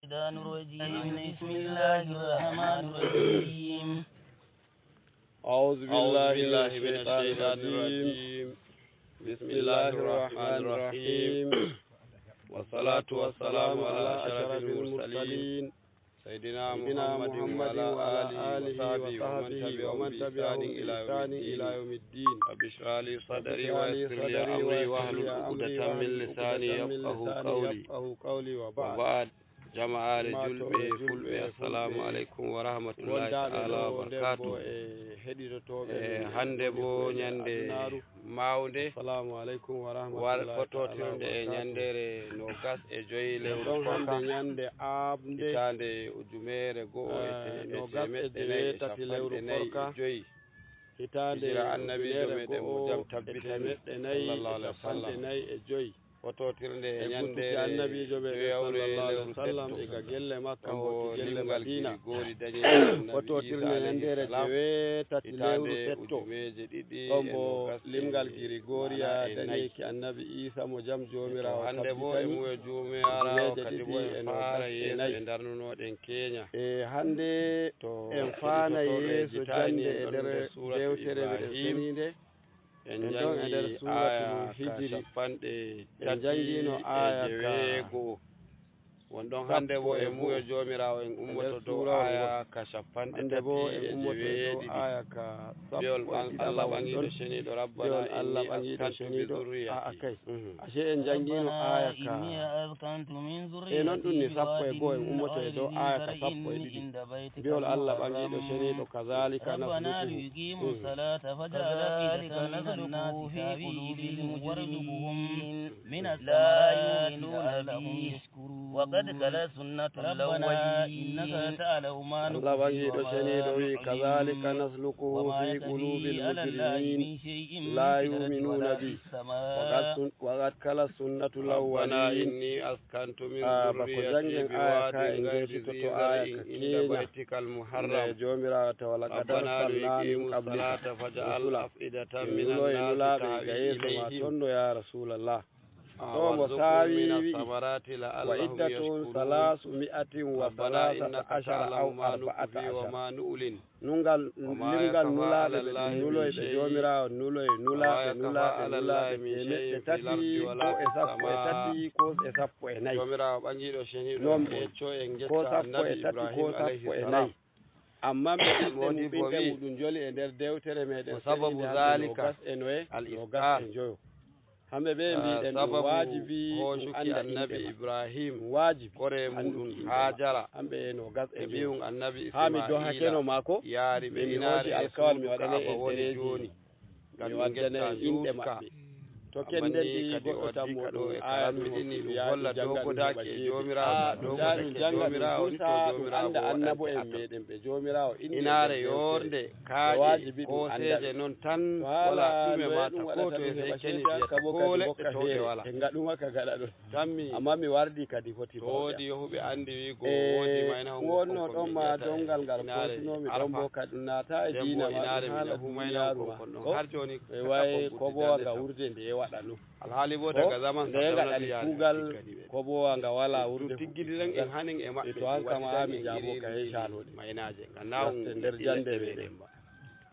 الشيطان الرجيم بسم الله الرحمن الرحيم أعوذ بالله من الشيطان الرجيم بسم الله الرحمن الرحيم والصلاة والسلام على أشرف المرسلين سيدنا محمد وعلى آله وصحبه ومن تبعهم بإحسان إلى يوم الدين رب اشرح لي صدري ويسر لي أمري واحلل عقدة من لساني يفقهوا قولي وبعد جماعة جلبي فلبي السلام عليكم ورحمة الله تعالى وبركاته hande bo nyande mawde assalamu alaikum wa rahmatullahi fototirde e nyandere no gas e joyi lewru hande nyande abde tande ujumere go no gas e tati lewru forka hitande annabi jomede mo jam tabbitani sallallahu alaihi wasallam e joyi fototirde e nyande annabijo ɓe sallallahu alaihi wasallam e ga gelle makka o gelle madina gori dañi fototirde nyandere jeweetati lewru setto ɗon bo limgal Gregoriya dañeki annabi Isa mo jam jomirawo hande bo e muyo jomirawo kadi bo en fara yeeso e darnunoɗen keña e hande en fana yeeso jande e nder dewtere meɗen senide en jangi aya hijiri panɗe jangino aya jeweego wonɗon hande bo e muyo jomirawo en ummoto dow aya ka capanɗe tati e jeweeɗiɗi aya ka biol Allah ɓangiɗo ceniɗo rabbana Allah ɓangiɗo ceniɗo akay ashe en jangino aya ka e noon ɗum ni sappo e goho en ummoto e dow aya ka sappo e ɗiɗi biol Allah ɓangiɗo ceniɗo kazalika nasluhu وقد كلا سنة الأولين إنك تعلم ما الله بنجيدو شنيدو كذلك نسلكه في قلوب المجرمين لا يؤمنون به وقد كلا سنة الأولين إني أسكنت من ذريتي بواد غير ذي زرع عند بيتك المحرم ولقد أرسلنا من قبلك فجعل أفئدة من الناس تهوي إليهم يا رسول الله ومساوي وعدة 313 أو 14 وما نؤلن نungal limgal nulaɓe ɓe nuloyɓe jomirawo nulaɓe meɗɗe tati ko e sappo e tati ko e sappo e nayyi jomirawo ɓangiɗo ceniɗo ecco en ko sappo e tati ko sappo e nayyi amma meɗen woni ɓinɗe muɗum joli e nder dewtere meɗen sababu zalika e noye al-isqar e joyo hamɓe ɓe mbiɗen ɗum wajibi ɗum anda annabi Ibrahim wajibi kore muɗum Hajara hamɓe no gas e mbiyum annabi Ismaila mi dohakeno mako yaari ɓe inaari alkawal mi waɗane e woni joni mi waddane inɗe maɓɓe to kenden ɗi goɗɗo tan muɗum aya ɗum holla dogodaki e jomirawo jomirawo ɗum anda annabo en meɗen ɓe jomirawo inaare yorde kaaƴe koseje noon tan wala ɗume mata ko to e sey keni fiyata ko leɗɗe towɗe wala e gaɗuma ka gaɗa ɗon tammi amma mi wardi kadi foti woodi yohuɓe andi wigo woodi mayna wonno ɗon ma dongal ngal kosinomi ɗon bo kadi naata e diina ma haala humaynaru ma har joni e way ko bowa nga wurde nde waɗa ɗum alhaali bo daga zaman nde gaɗani kuugal ko bowa nga wala wurde tiggidiren en hanin e maɓɓe to hankama ami jabo ka he canoɗe maynaje gannaw nder jande meɗen ba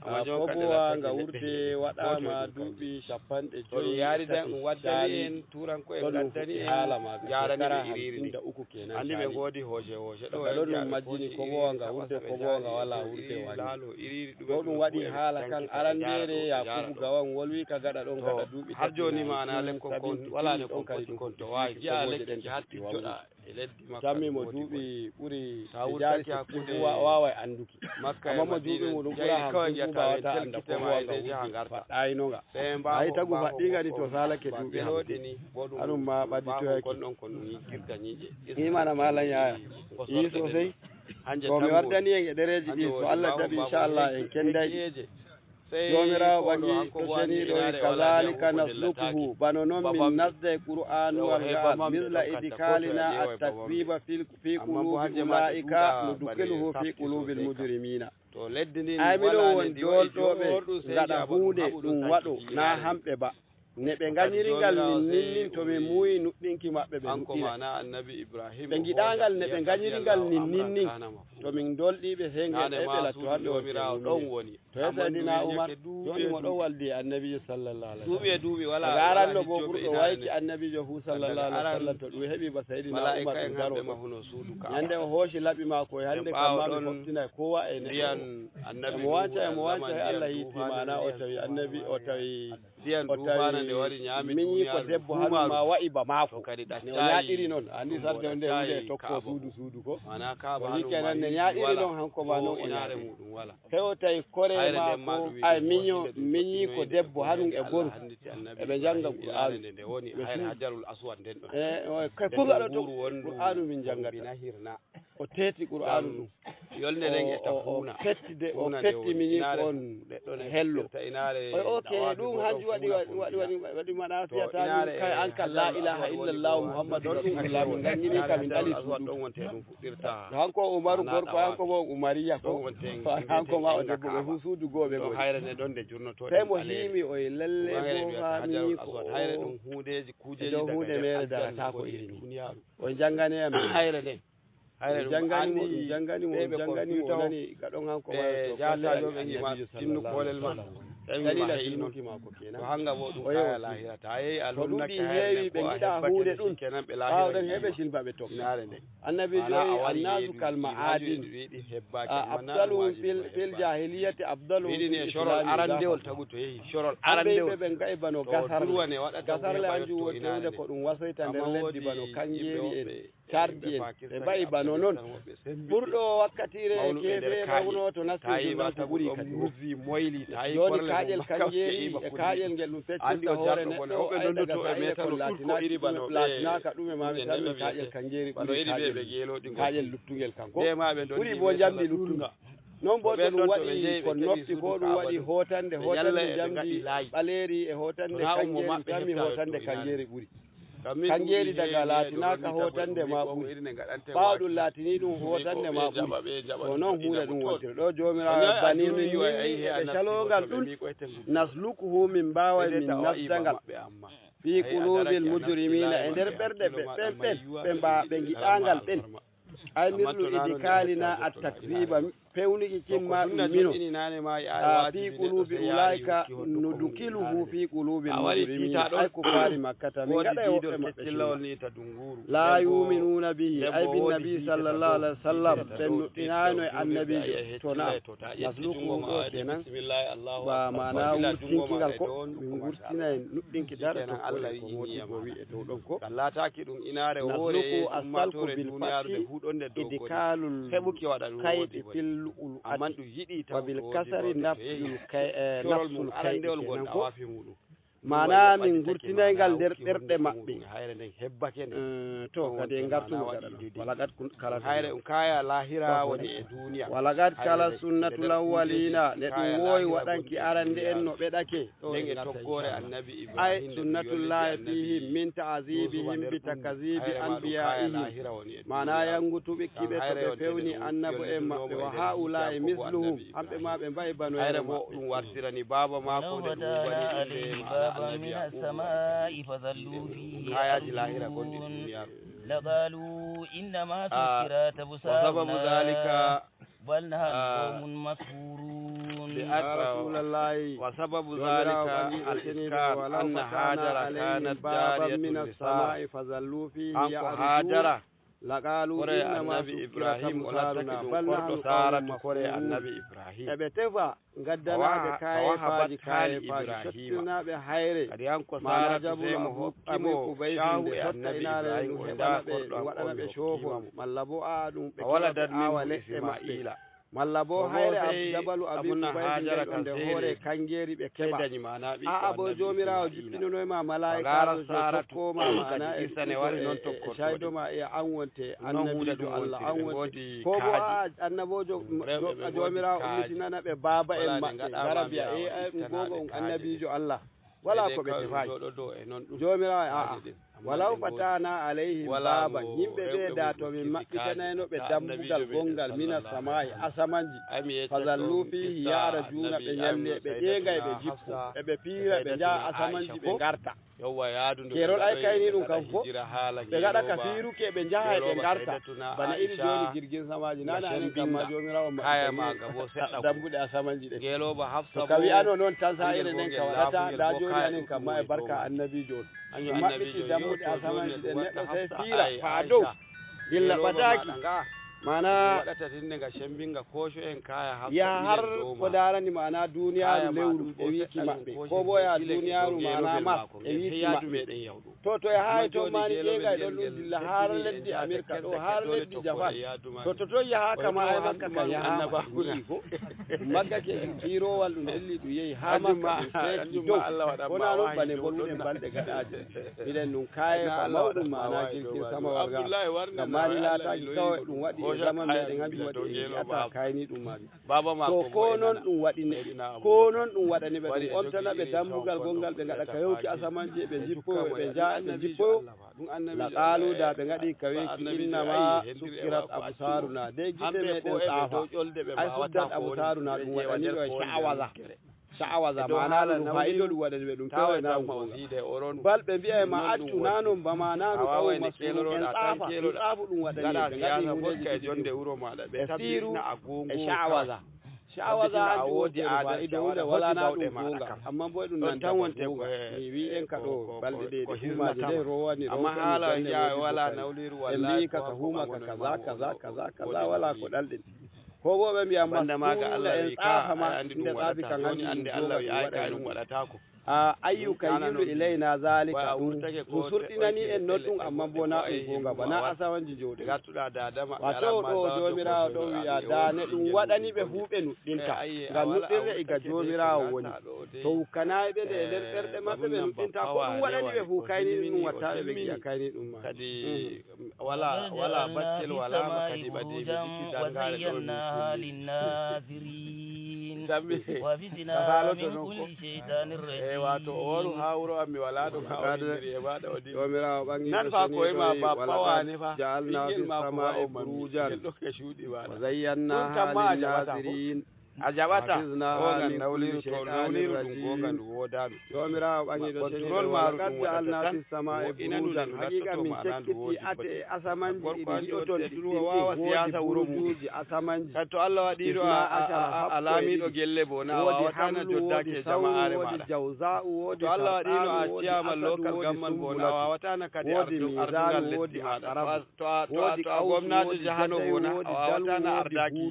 ko bowa nga wurde waɗama duuɓi 50 yaari dan ɗum waddani en turanko en gaddani en haala ma jarani ɓe iriri ndi kenan andi ɓe goodi hoje ɗo ɗum majjini ko bowa nga wurde ko bowa nga wala wurde wani ɗo ɗum waɗi haala kan arandere Yakubu Gawan wolwi ka gaɗa ɗon gaɗa duuɓi har joni ma ana lekkon kon wala ne kon kadi kon to wawi jiya lekki hatti joɗa e leddi makka tammi mo duuɓi ɓuri tawurtaki hakkude wawa anduki makka amma mo duuɓi muɗum ɓura hakkude wawata anda ko bowa nga faɗɗayinoga ayi tagu faɗɗigani to salake duuɓi haɗum ma ɓadditoyaki imana malan yaya yi sosai to mi wardani en e ɗereji ɗi so Allah jaɓi inchallah en kendayɗi jomirawo ɓangi to ceniɗo kazalika naslukuhu bano noon min nasda e qur'anuwal ngal misla idkalina attakriba fi qulubi ulaika nudkiluhu fi qulubi lmujrimina ay miɗo won dolɗoɓe gaɗa hunde ɗum waɗo na hamɓe ba ne ɓe gañiringal ninnin to ɓe muuyi nuɗɗinki maɓɓe ɓe anko mana annabi Ibrahim ɓe giɗangal ne ɓe gañiringal ninnin to min dolɗiɓe he ngel ɓe latto hamɓe jomirawo ɗon woni to Seydina Umar joni mo ɗon waldi annabijo sallallahu alaihi wasallam duuɓi wala garanno bo ɓurɗo wayki annabijo hu sallallahu alaihi wasallam to ɗum heɓi ba Seydina Umar ɗum daro ñande o hooshi laɓi mako e hande kamma ɓe foftinay kowa e neɗɗo mo wanca he Allah yiiti mana o tawi annabi o tawi miñi ko debbo haɗum ma waɗi ba maako ne o ñaaɗiri noon andi sarde o nde hunde tokko suudu ko o hikkenan ne ñaaɗiri noon hanko ma noon o ñaaɗiri hewo tawi kore maako ay miñi ko debbo haɗum e goru eɓe janga Qur'anu kay fof aɗa to Qur'anu min jangata o teeti Qur'anu ɗum yolde nden e tafuna o fetti miñi ko on hello ok ɗum hanju waɗi maɗa fiyata ɗum kay an kan la ilaha illallah muhammadu rasulullah min gañini ka min ɗali suudu hanko Umaru gorko hanko mo Umariya ko hanko ma o debbo ɓe fu suudu goɓe go hayre ne ɗon de jurnoto tawi mo hiimi o e lalle bo ha miñi ko hayre ɗum hundeji kujeji dow hunde mere darata ko iri ni o jangani am hayre nden jangani mo nani gaɗon hanko jatajo ɓe gima tinnu kolel ma dalila tinnuki mako kenan to hanga bo ɗum kaya lahira ta yeyi alhumna ɗum heewi ɓe giɗa hunde ɗum kenan ɓe ɓawɗon heɓe silba ɓe tokkinare nde annabijo annasu kal ma'adin afdaluhum fil jahiliyati afdaluhum fil shorol arandewol tagu to yehi shorol arandewol ɓe gayi bano gasarle hanjum wonde ko ɗum wasoyta nder leddi bano kanjeri en cardi en ɓe mbayi bano noon ɓurɗo wakkatire keɓe ɓawno to nasti julnatu ɓuuri kadi joni kaƴel kanjeri e kaƴel ngel ɗum feccirta hoore neɗɗo aydaga saire kon latinaka ɗume mami tanmi kaƴel kanjeri ɓuri kaƴel luttugel kanko ɓuuri bo jamdi luttuga non bo to ɗum waɗi ko noppi ko ɗum waɗi hotande jamdi ɓaleri e hotande kanjeri tammi hotande kanjeri ɓuuri kanjeri daga latinaka hotande ma ɓuuri ɓawɗum latini ɗum hotande ma ɓuuri to noon hunde ɗum wontiri ɗo jomirawo banini ɓe calogal ɗum naslukuhu min mbawa min nasdangal fi qulubil mujrimina e nder ɓerɗe ɓe giɗangal ɓen ay mirlu idi kalina at takziba pewniki cimma ɗum mino fi qulubi ulaika nudukiluhu fi qulubi mujrimina ay ko faari makkata min gaɗa e woɓɓe maɓɓe la yuminuna bihi ay bin nabi sallallahu alaihi wasallam ɓe nuɗɗinano e annabijo to na naslukuhu ɗo kenan ba mana wurtinkigal ko min gurtina e nuɗɗinki dar to Allah ko modi ko wi'e dow ɗon ko lataki ɗum inare hoore asfalku bil fatti idikalul heɓuki waɗa ɗum kayɗi fil amman ɗum yiɗi wa bil kasari nafsul kayɗi kenan ko mana min gurtinaygal nder ɓerɗe maɓɓe hayre nden hebbake nde to kadi en gartuno gaɗa wala gad kala hayre ɗum kaya lahira woni e duniya wala gad kala sunnatul awwalina ne ɗum wowi waɗanki arande en no ɓeɗake ɗen e toggore annabi Ibrahim ay sunnatullahi fihim min ta'azibihim bi takzibi anbiya'ihim mana yangutuɓe kiɓe to ɓe fewni annabo en maɓɓe wa haula'i misluhum hamɓe ma ɓe mbayi bano hayre bo ɗum wartirani baba mako nde ɗum wani من السماء فظلوا فيه لقالوا إنما سكرت أبصارنا بل نحن قوم مسحورون رسول الله وسبب ذلك الإسكار أن هاجر كانت جارية من السماء فظلوا فيه هاجر لقالوا إنما إبراهيم ولاتك دون سارة كوري النبي إبراهيم أبتفا قدنا بكاي فاجي ستنا بحيري ما نجبوا كمو شاوي النبي إبراهيم وأنا بشوفه ملبو آدم ولد من إسماعيل mallabo hayre jabalu abibu bayde onde hoore kanjeri ɓe keɓa a abo jomirawo jippinono ma malaika ko ma mana e isane wari non tokko shaydoma e an wonte annabijo Allah an wonte ko bo annabojo jomirawo ummitinana ɓe baba en maɓɓe garabiya e gogo annabijo Allah wala ko ɓe tefaji jomirawo walaw fatana alayhim baban yimɓe ɓe da to min maɓɓitanayno ɓe dambugal gongal mina samai asamanji fazallu fihi yarajuna ɓe ñalle ɓe ƴeegay ɓe jippo eɓe piira ɓe jaa asamanji ɓe garta kerol ay kayni ɗum kam fo ɓe gaɗa ka fiiruke ɓe jaha ɓe garta bana iri joni jirgin samaji nana anen kamma jomirawo maɓɓe dambuɗe asamanji ɗe to ka wiyano noon tan sa ire nden ka waɗata nda joni anen kamma e barka annabijo on maɓɓiti dambuɗe asamanji ɗe neɗɗo sey fiira faa dow gilla ɓadaki mana waɗata tinde ga shembinga kosho en kaya ya har ko darani mana duniyaru lewru e wiki maɓɓe ko bo ya duniyaru mana mas e wiki maɓɓe to e hay to mani ƴeegay ɗon ɗum dilla har leddi Amerika ɗo har leddi Japan to yaha kama ay makka ka yaha ko maggake firowal ɗum elli ɗum yehi ha makka ɗum dow wona noon bane bolluɗen balɗe gaɗaji miɗen ɗum kaye ko mawɗum mana jirgin samawal ga ngam mani laataki kawai ɗum waɗi zaman meɗen hanjum waɗi ata kayni ɗum maɗi to ko noon ɗum waɗine ko noon ɗum waɗani ɓe ɗum on tana ɓe dambugal gongal ɓe gaɗa ka yewki asamanji ɓe jippoyo ɓe jaa ɓe jippoyo la qaluda ɓe gaɗi ka weki innama sukkirat absaruna de gite meɗen saafa ay suddat absaruna ɗum waɗaniɗo e sha'awaza mana ɗum fayido ɗum waɗani ɓe ɗum pewena ɗum bal ɓe mbiya ma accu nanon bama nanu kawo masuru en tsaafa ɗum tsaafu ɗum waɗani ɓe gaɗi hundeji jonde wuro maɗa ɓe siru e sha'awaza a wodi fayido hunde wala na ɗum gonga amma boy ɗum nan tan wonte mi wi en ka ɗo balɗe ɗe ɗe humaji nde rowani amma haala ya wala nawliru walla ɓe mbi ka huma ka kaza wala ko ɗalɗen ko bo ɓe mbiyam banda maga Allah en tsafa ma inde tsafi kan hani ande Allah wi ay ka ɗum waɗata ko ayyuka yilu ilayna zalika ɗum surɗinani en non ɗum amma bo na ɗum gonga bana asawanji jooɗe gattuɗa dadama wato ɗo jomirawo ɗo wiya dane ɗum waɗani ɓe huuɓe nuɗɗinta ngam nuɗɗirde iga jomirawo woni to hukkanayi ɓe nde e nder ɓerɗe maɓɓe ɓe nuɗɗinta ko ɗum waɗani ɓe fu kayni ɗum wattaɓe ɓe giya kayni ɗum ma kadi wala baccel wala kadi ɓadi ɓe ɗitti dangare ɗo wato oru ha wuro ammi wala ɗum ha odiri e maɗa o jomirawo ɓangi nan fa koye ma bappawane fa jaalna fi sama'i burujan wa zayyannaha linnasirin a jaɓata ogan nawliru to nawliru ɗum gogan ɗum wodaɗum jomirawo ɓangiɗo control maru ɗum jaalna fi sama'i burujan haqiqa min cekkiti ate asamanji ɗiɗi ɗiɗoton ɗiɗɗi wawa siyasa wuro muji asamanji to Allah waɗiɗo a laamiɗo gelle bo na wawatana joddake jama'are maɗa to Allah waɗino a ciyama local government bo na wawatana kadi ardungal leddi maɗa to a gomnajo jahano bo na a wawatana ardaki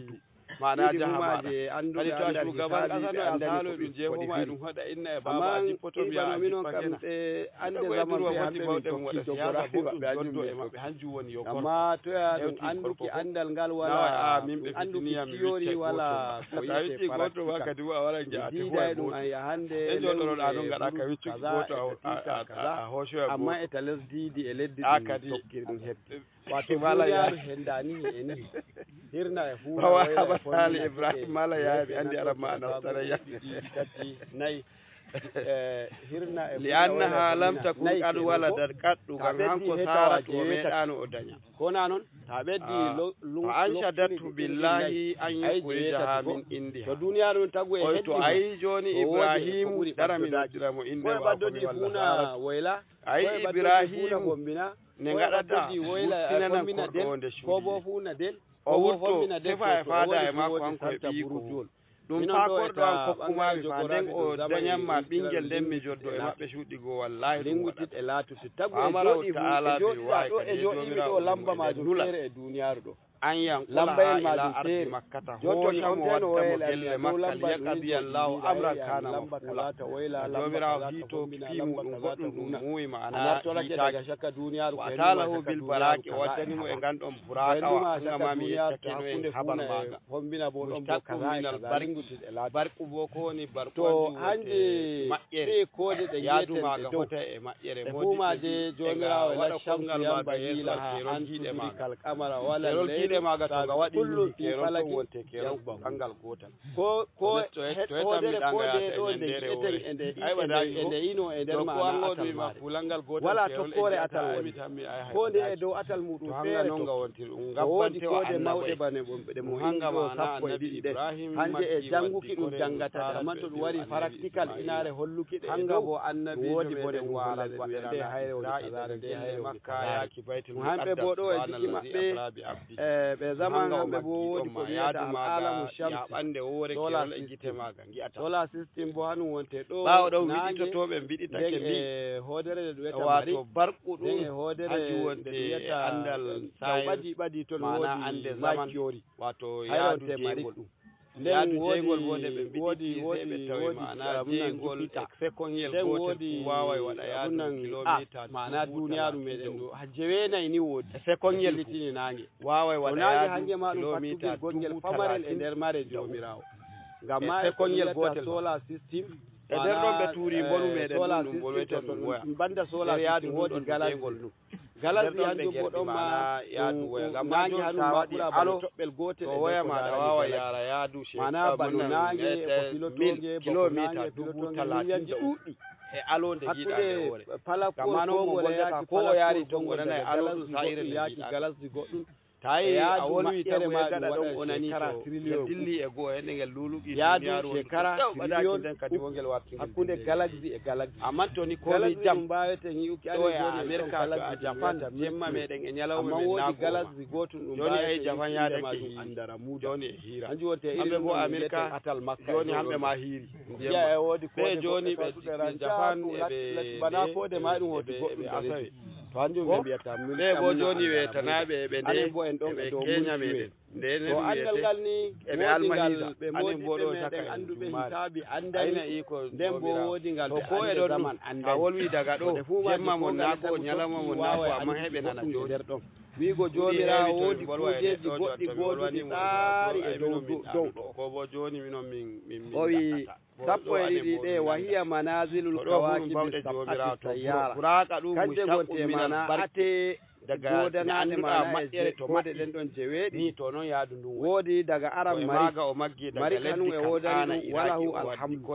mana jahamaje kadi to a shugaban ƙasa no a salo ɗum jehoma e ɗum haɗa inna e baba a jippoto mbiya minon kam ɓe ande zaman ɓe hamɓe min tokki jogora ɓe joddo e maɓɓe hanjum woni yo amma toya ɗum anduki andal ngal wala ɗum anduki tiyori wala ko yite goto ma kadi a wara jaate diiday ɗum an yahande e jolloɗa ɗon gaɗa ka wiccuki goto a hoocoya amma e ta lesdiidi e leddi ɗum tokkiri ɗum heɓde wato mala yaari hendani e ni hirna e fuwa sali Ibrahim mala yaari andi arab ma anastara yakki tati nayi hirna e li annaha lam takun qad waladat qaddu kan hanko saratu o meɗano o daña kona noon ta ɓeddi anshadatu billahi an yukhrijaha min indiha to duniya ɗum tagu e heddi to ayi joni Ibrahim dara min ajiramo inde wa baddodi funa woyla ayi Ibrahim gombina ne gaɗata wustinana korɗo nde ko bo funa del o wurto tefa e faada e makko hanko e ɓiyiko ɗum pakorɗo an kokkumaɓe fa nden o dañanma ɓinguel nden mi joddo e maɓɓe cuuɗi goo wallahi lingutit e laatuti tagu e joɗiɗo e joɗimi ɗo lamba majum feere e duniyaru ɗo an yanqulaha ila ardi makkata hoosamo waddamo gelle makka liyaqdiya llahu amran kana mafula jomirawo hito fimu ɗum goɗɗum ɗum muuyi mana hitaki wa atalahu bil baraki o waddanimo e ganɗon burakawa angamami yeccakeno en habar maga mustakuminal barku bo ko woni barku hande maƴƴere yadumaga hota e maƴƴere modifumaje jomirawo waɗa kongal maga yeeso keron jiiɗe maga juuɗe maaga to nga waɗi keron to wonte keron kangal gotal ko to hodere ko de ɗo nde ende ende ino e nder maana atal ma fulangal gotal wala tokkore atal woni ko de e dow atal muɗum feere non nga wonti ɗum gabbante o de mawɗe bane ɓe mo hanga maana annabi Ibrahim hanje e janguki ɗum jangata amma to ɗum wari practical inaare holluki ɗe hanga bo annabi wodi bode wala de hayre woni de hayre makka yaki baitul hamɓe bo ɗo e jiki maɓɓe ɓe zaman hamɓe bo wodi ko wiyata alamu shams ɓande wore kewol e gite maga gi'ata solar system bo hanum wonte ɗo ɓawo ɗo wiɗitotoɓe mbiɗitake mbi hodere nde ɗum wiyata wato barƙu ɗum e hodere wonte andal sai ɓadi toon wodi ande zaman wato yaadu jeygol ɗum nden wodi maana jeygol sekonyel gotel wawai waɗa yaadu kilomita maana duniyaru meɗen ɗo ha jewenayi ni wodi sekonyel litini nangue wawai waɗa yaadu hange ma ɗum kilomita gongel famarel e nder mare jomirawo ngam ma sekonyel gotel solar system e nder ɗon ɓe tuuri bonu meɗen ɗum bolwete ɗum woya banda solar yaadu wodi galasgol ɗum galasdi hanjum bo ɗon ma yaadu woya ngam nangue hanum waɗi alo toɓɓel gotel e woya maɗa wawa yara yaadu mana bano nangue ko filotoge kilomita 30 ɗuɗɗi e alonde jiiɗa e hoore pala ko yaki ko o yaari to gonana e alo sa'ire yaki galasdi goɗɗum tayi a wolwi tan ma gaɗa ɗon onani to dilli e goo hen ngel luluɗi yaadu shekara trillion den kadi wongel warti hakkunde galaxy e galaxy amman to ni ko ni jam mbawete hiuki ani joni America a Japan jemma meɗen e nyalawma men wodi galaxy gotum ɗum joni ay Japan yaade ma ɗum andara mu joni e hira anji wonte hamɓe bo America atal makka joni hamɓe ma hiri jeya e wodi ko joni ɓe Japan e bana fode ma ɗum wodi goɗɗum asawe to hanjum ɓe mbiyata ɓe bo joni wetanaɓe ɓe nde bo en ɗon ɓe Kenya meɗen nden to andal ngal ni eɓe almahisa anen bo ɗo saka anduɓe hisabi andani nden bo wodi ngal to ko e ɗon ɗum a wolwi daga ɗo jemma mon nako ñalawma mon nako amma heɓe nana joni nder ɗon wiigo jomirawo woodi kujeji goɗɗi goduɗi tsari e dow ɗo ko bo joni minon min o wi sappo e ɗiɗi ɗe wahiya manazilul kawakibi sab'ati sayyara kanje gonte mana ate daga godanade maɗɗere to maɗɗe ɗen ɗon jeweɗi ni to noon yaadu ndun woodi daga aran mariga o maggi daga leddi e wodani ɗum walahu alhamdu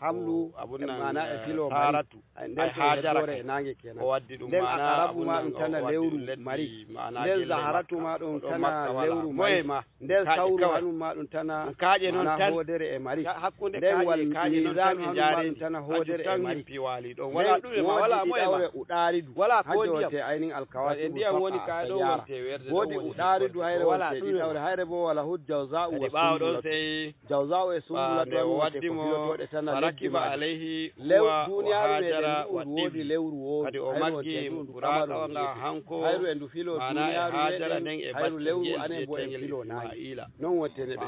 hamlu mana e filo maratu nden hajara e nangue kenan o waddi ɗum nden akarabu ma ɗum tana lewru mari nden zaharatu ma ɗum tana lewru moye ma nden sawru hanum ma ɗum tana kaaƴe noon tan hodere e mari hakkunde nden wal misanu hanum ma ɗum tana hodere e mari piwali ɗon wala ɗume ma wala moye ma uɗaridu wala ko jote aynin alkawati ndiyam woni ka ɗo wonte werde wodi uɗaridu hayre wonte ɗiɗawre hayre bo wala hud jawza'u wa ɓawo ɗon sey jawza'u e sumbula to waddimo rakiba alayhi lew duniyaru meɗen wodi lewru woodi kadi o maggi buraka nga hanko hayru e ndu filo duniyaru meɗen hayru lewru anen bo e filo nayi non wontene ɓe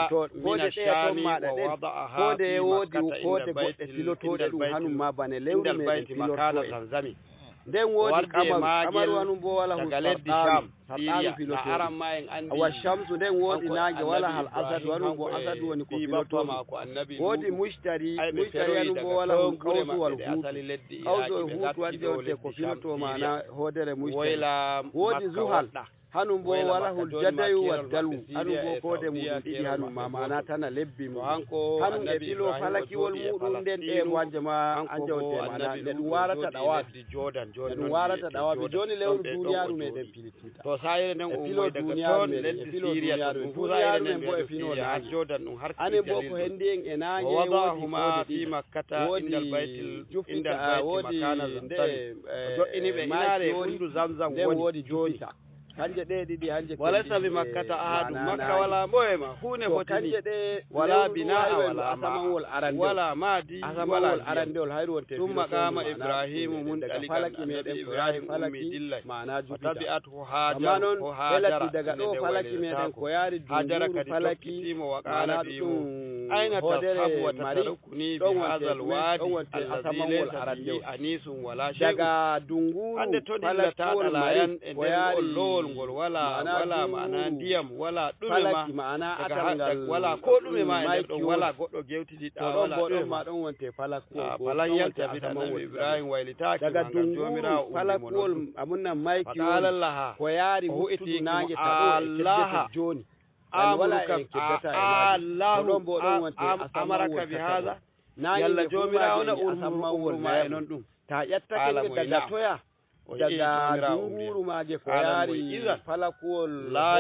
to kode ɗe ton maɗa ɗen kode wodi kode goɗɗe filotoɗe ɗum hanum ma bane lewru meɗen filotoɗe tanzami nden woodi kamaru hanum bo wala sarɗanu filotoɗe aran ma en andi wa shamsu nden woodi nangue wala hal asadu hanum bo asadu woni ko filotoɗe woodi mushtari hanum bo wala hum kawsu wal huutu kawsu e huutu wadde wonte ko filoto mana hodere mushtari woodi zuhal hanum bo wala hul jadayu wa dalu hanum bo kode muɗum ɗiɗi hanum ma mana tana lebbi mo hanum e filo falakiwol muɗum nden ɗe wanje ma anjawte mana nde ɗum warata ɗawafi ɗum warata ɗawafi joni lewru duniyaru meɗen pilitita to sayre nden o filo duniyaru meɗen e filo duniyaru men bo e fino naage anen bo ko hendi en e naage wadahuma fi makkata indal baytil jufita woodi nde joɗɗiniɓe inaare fundu zamzam woni jofita kanje ɗe ɗiɗi hanje wala sabi makkata ahadu makka wala moyema huune fotini wala bina'a wala asamawol arande wala madi wala arandewol hayru wonte tumma qama ibrahimu munɗalikan falaki meɗen ibrahim ummi dillay mana tabi'atu hajara ko hajara daga ɗo falaki meɗen ko yaari dunduru falaki mo waqala bi aina tashabu wa tatarukuni bi hadal wadi alladhi laysa bihi anisun wala shay'un daga dunguru ande to dilla ta dalayan en lol ngol wala ma'ana ndiyam wala dume ma daga wala ko dume ma en don wala goddo gewtidi da wala don ma don wonte falakol falan yalta bi Annabi Ibrahim waylitaki daga dunguru falakol amunna maiki ko yari hutu nange ta Allah joni amuruka Allah amaraka bi hada yalla jomirawo na urma non dum ta yattake daga toya daga dunguru maje ko yari falakol la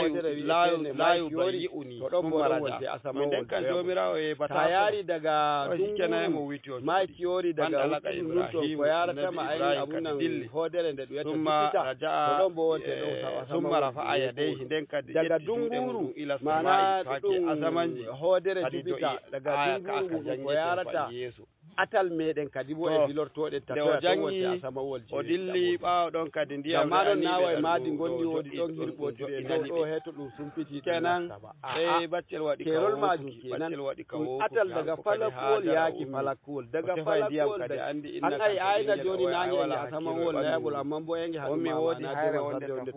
yubayuni to don wonte asama den kan jomirawo e bata ta yari daga dunguru maiki yori daga Ibrahim ko yara tama ayi abunan hodere da duyata fita to don wonte don summa rafa yadayhi den kad daga dunguru ila mana take asamanji hodere fita daga dunguru ko yara ta atal meɗen kadi bo e bilortoɗe tatoyawote asama wolji o dilli ɓawo ɗon kadi ndiyam maɗon nawa e maadi gondi woodi ɗon hirɓotiri e ɗo heto ɗum sumpiti kenan e baccel waɗi kerol majum kenan atal daga falakol yaaki falakol daga falakol kadi andi an ay ayna joni nange e asama wol layabol amma bo enge mi woodi hayre wonde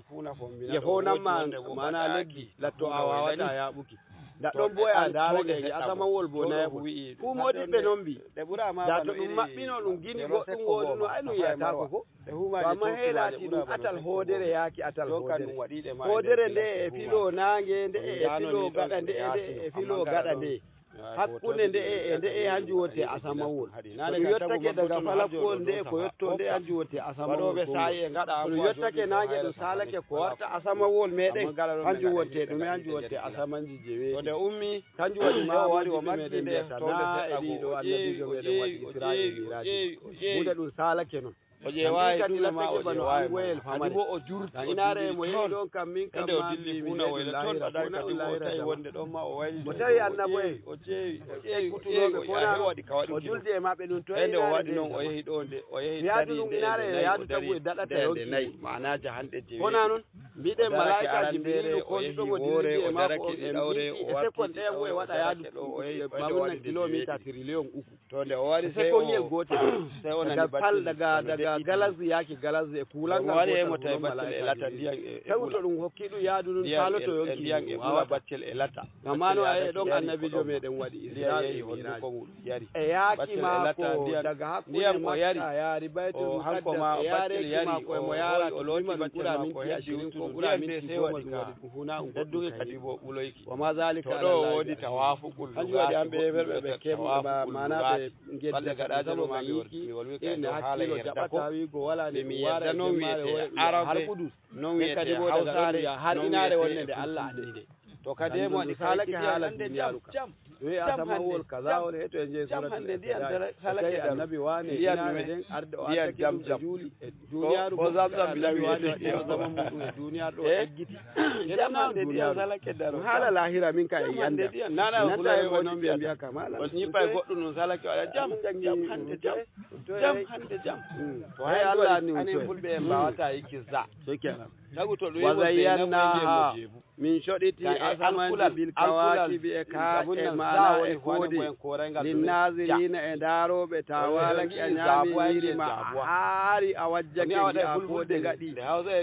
funa fombina ye fonamma mana leggi latto a wawata yaɓuki da ɗon boya darade e asamawol bo nayaɓo fu modiɓɓe noon mbi da to ɗum maɓɓino ɗum gini goɗɗum woduno ay ɗum yiyatako ko amma heelati ɗum atal hoodere yaaki atal hoodere nde e filo nangue nde e filo gaɗa nde e filo gaɗa nde hakkunde nde e hanjum wotte asamawol ɗum yottake daga falakol nde ko yetto nde hanjum wotte asamawol ɗum yottake nangue ɗum salake ko warta asamawol meɗen hanjum wotte ɗume hanjum wotte asamanji jeweɗi nde ummi kanjum waɗi ma wari o makki nde sana e ɗiɗo annabijo meɗen waɗi israil miraji hude ɗum salake noon o ƴeewayi kadi lattake bano angoyel famani o jurta inare mo heewi ɗon kam min kam o dilli funa wayla toon aɗa kadi o tawi wonde ɗon ma o wayi mo tawi annabo en o ƴeewi kutunoɓe fona waɗi ka waɗi o julde e maɓɓe ɗum to ende o waɗi noon o yehi ɗo nde o yehi yaadu ɗum inare yaadu tagu e daɗata yonki nayi mana jahanɗe jeewi fona noon mbiɗen malaika jibrilu konɗuɗomo dilliɗi e makko e sekkon ɗewo e waɗa yaadu mamna kilométre trillion uku to nde o wari sekkongel gotel daga galaxy yaaki galaxy e kulangal wari e mo tawi baccel e lata ndiyan tawi to ɗum hokki ɗum yaadu ɗum saloto yonki ndiyan e ɓula baccel e lata gamano a ɗon annabijo meɗen waɗi israil honduko muɗum yari e yaaki mako daga hakkude makka yaari baytul muqaddas yaareki mako emo yaara o looti baccel mako heddi ko ɓura minti gomol waɗi huna hedduge kadi bo ɓuloyki wa ma zalika to ɗo woodi tawafuqul hanjum waɗi hamɓe heɓerɓe ɓe keɓa mana ɓe gedde gaɗaje no yiki ene hakkilo jaɓata wigo wala nde mi wara non wiyete arabe non wiyete hawsare har inare wonde nde Allah nde to kadi emo waɗi salake haala duniyaru ka wi asamawol kaza woni heto e jeeyi hande ndiyam salake annabi wane inare den arde o arde jam juuli e duniyaru ko zamzam nabi wane waɗi o zaman muɗum e duniyaru ɗo eggiti jam hande ndiyam salake daro haala lahira min ka e yanda nana fulay o noon mbiya ka mala o ñippay goɗɗum noon salake waɗa jam hande jam hande jam to hay Allah ni anen fulɓe en mbawata yiki za tagu to ɗum wazayannaha min shoɗiti asamanji bil kawakibi e kae mana e koodi linnazirina e daaroɓe ta walaki a ñaami ma haari a wajjake a foode gaɗi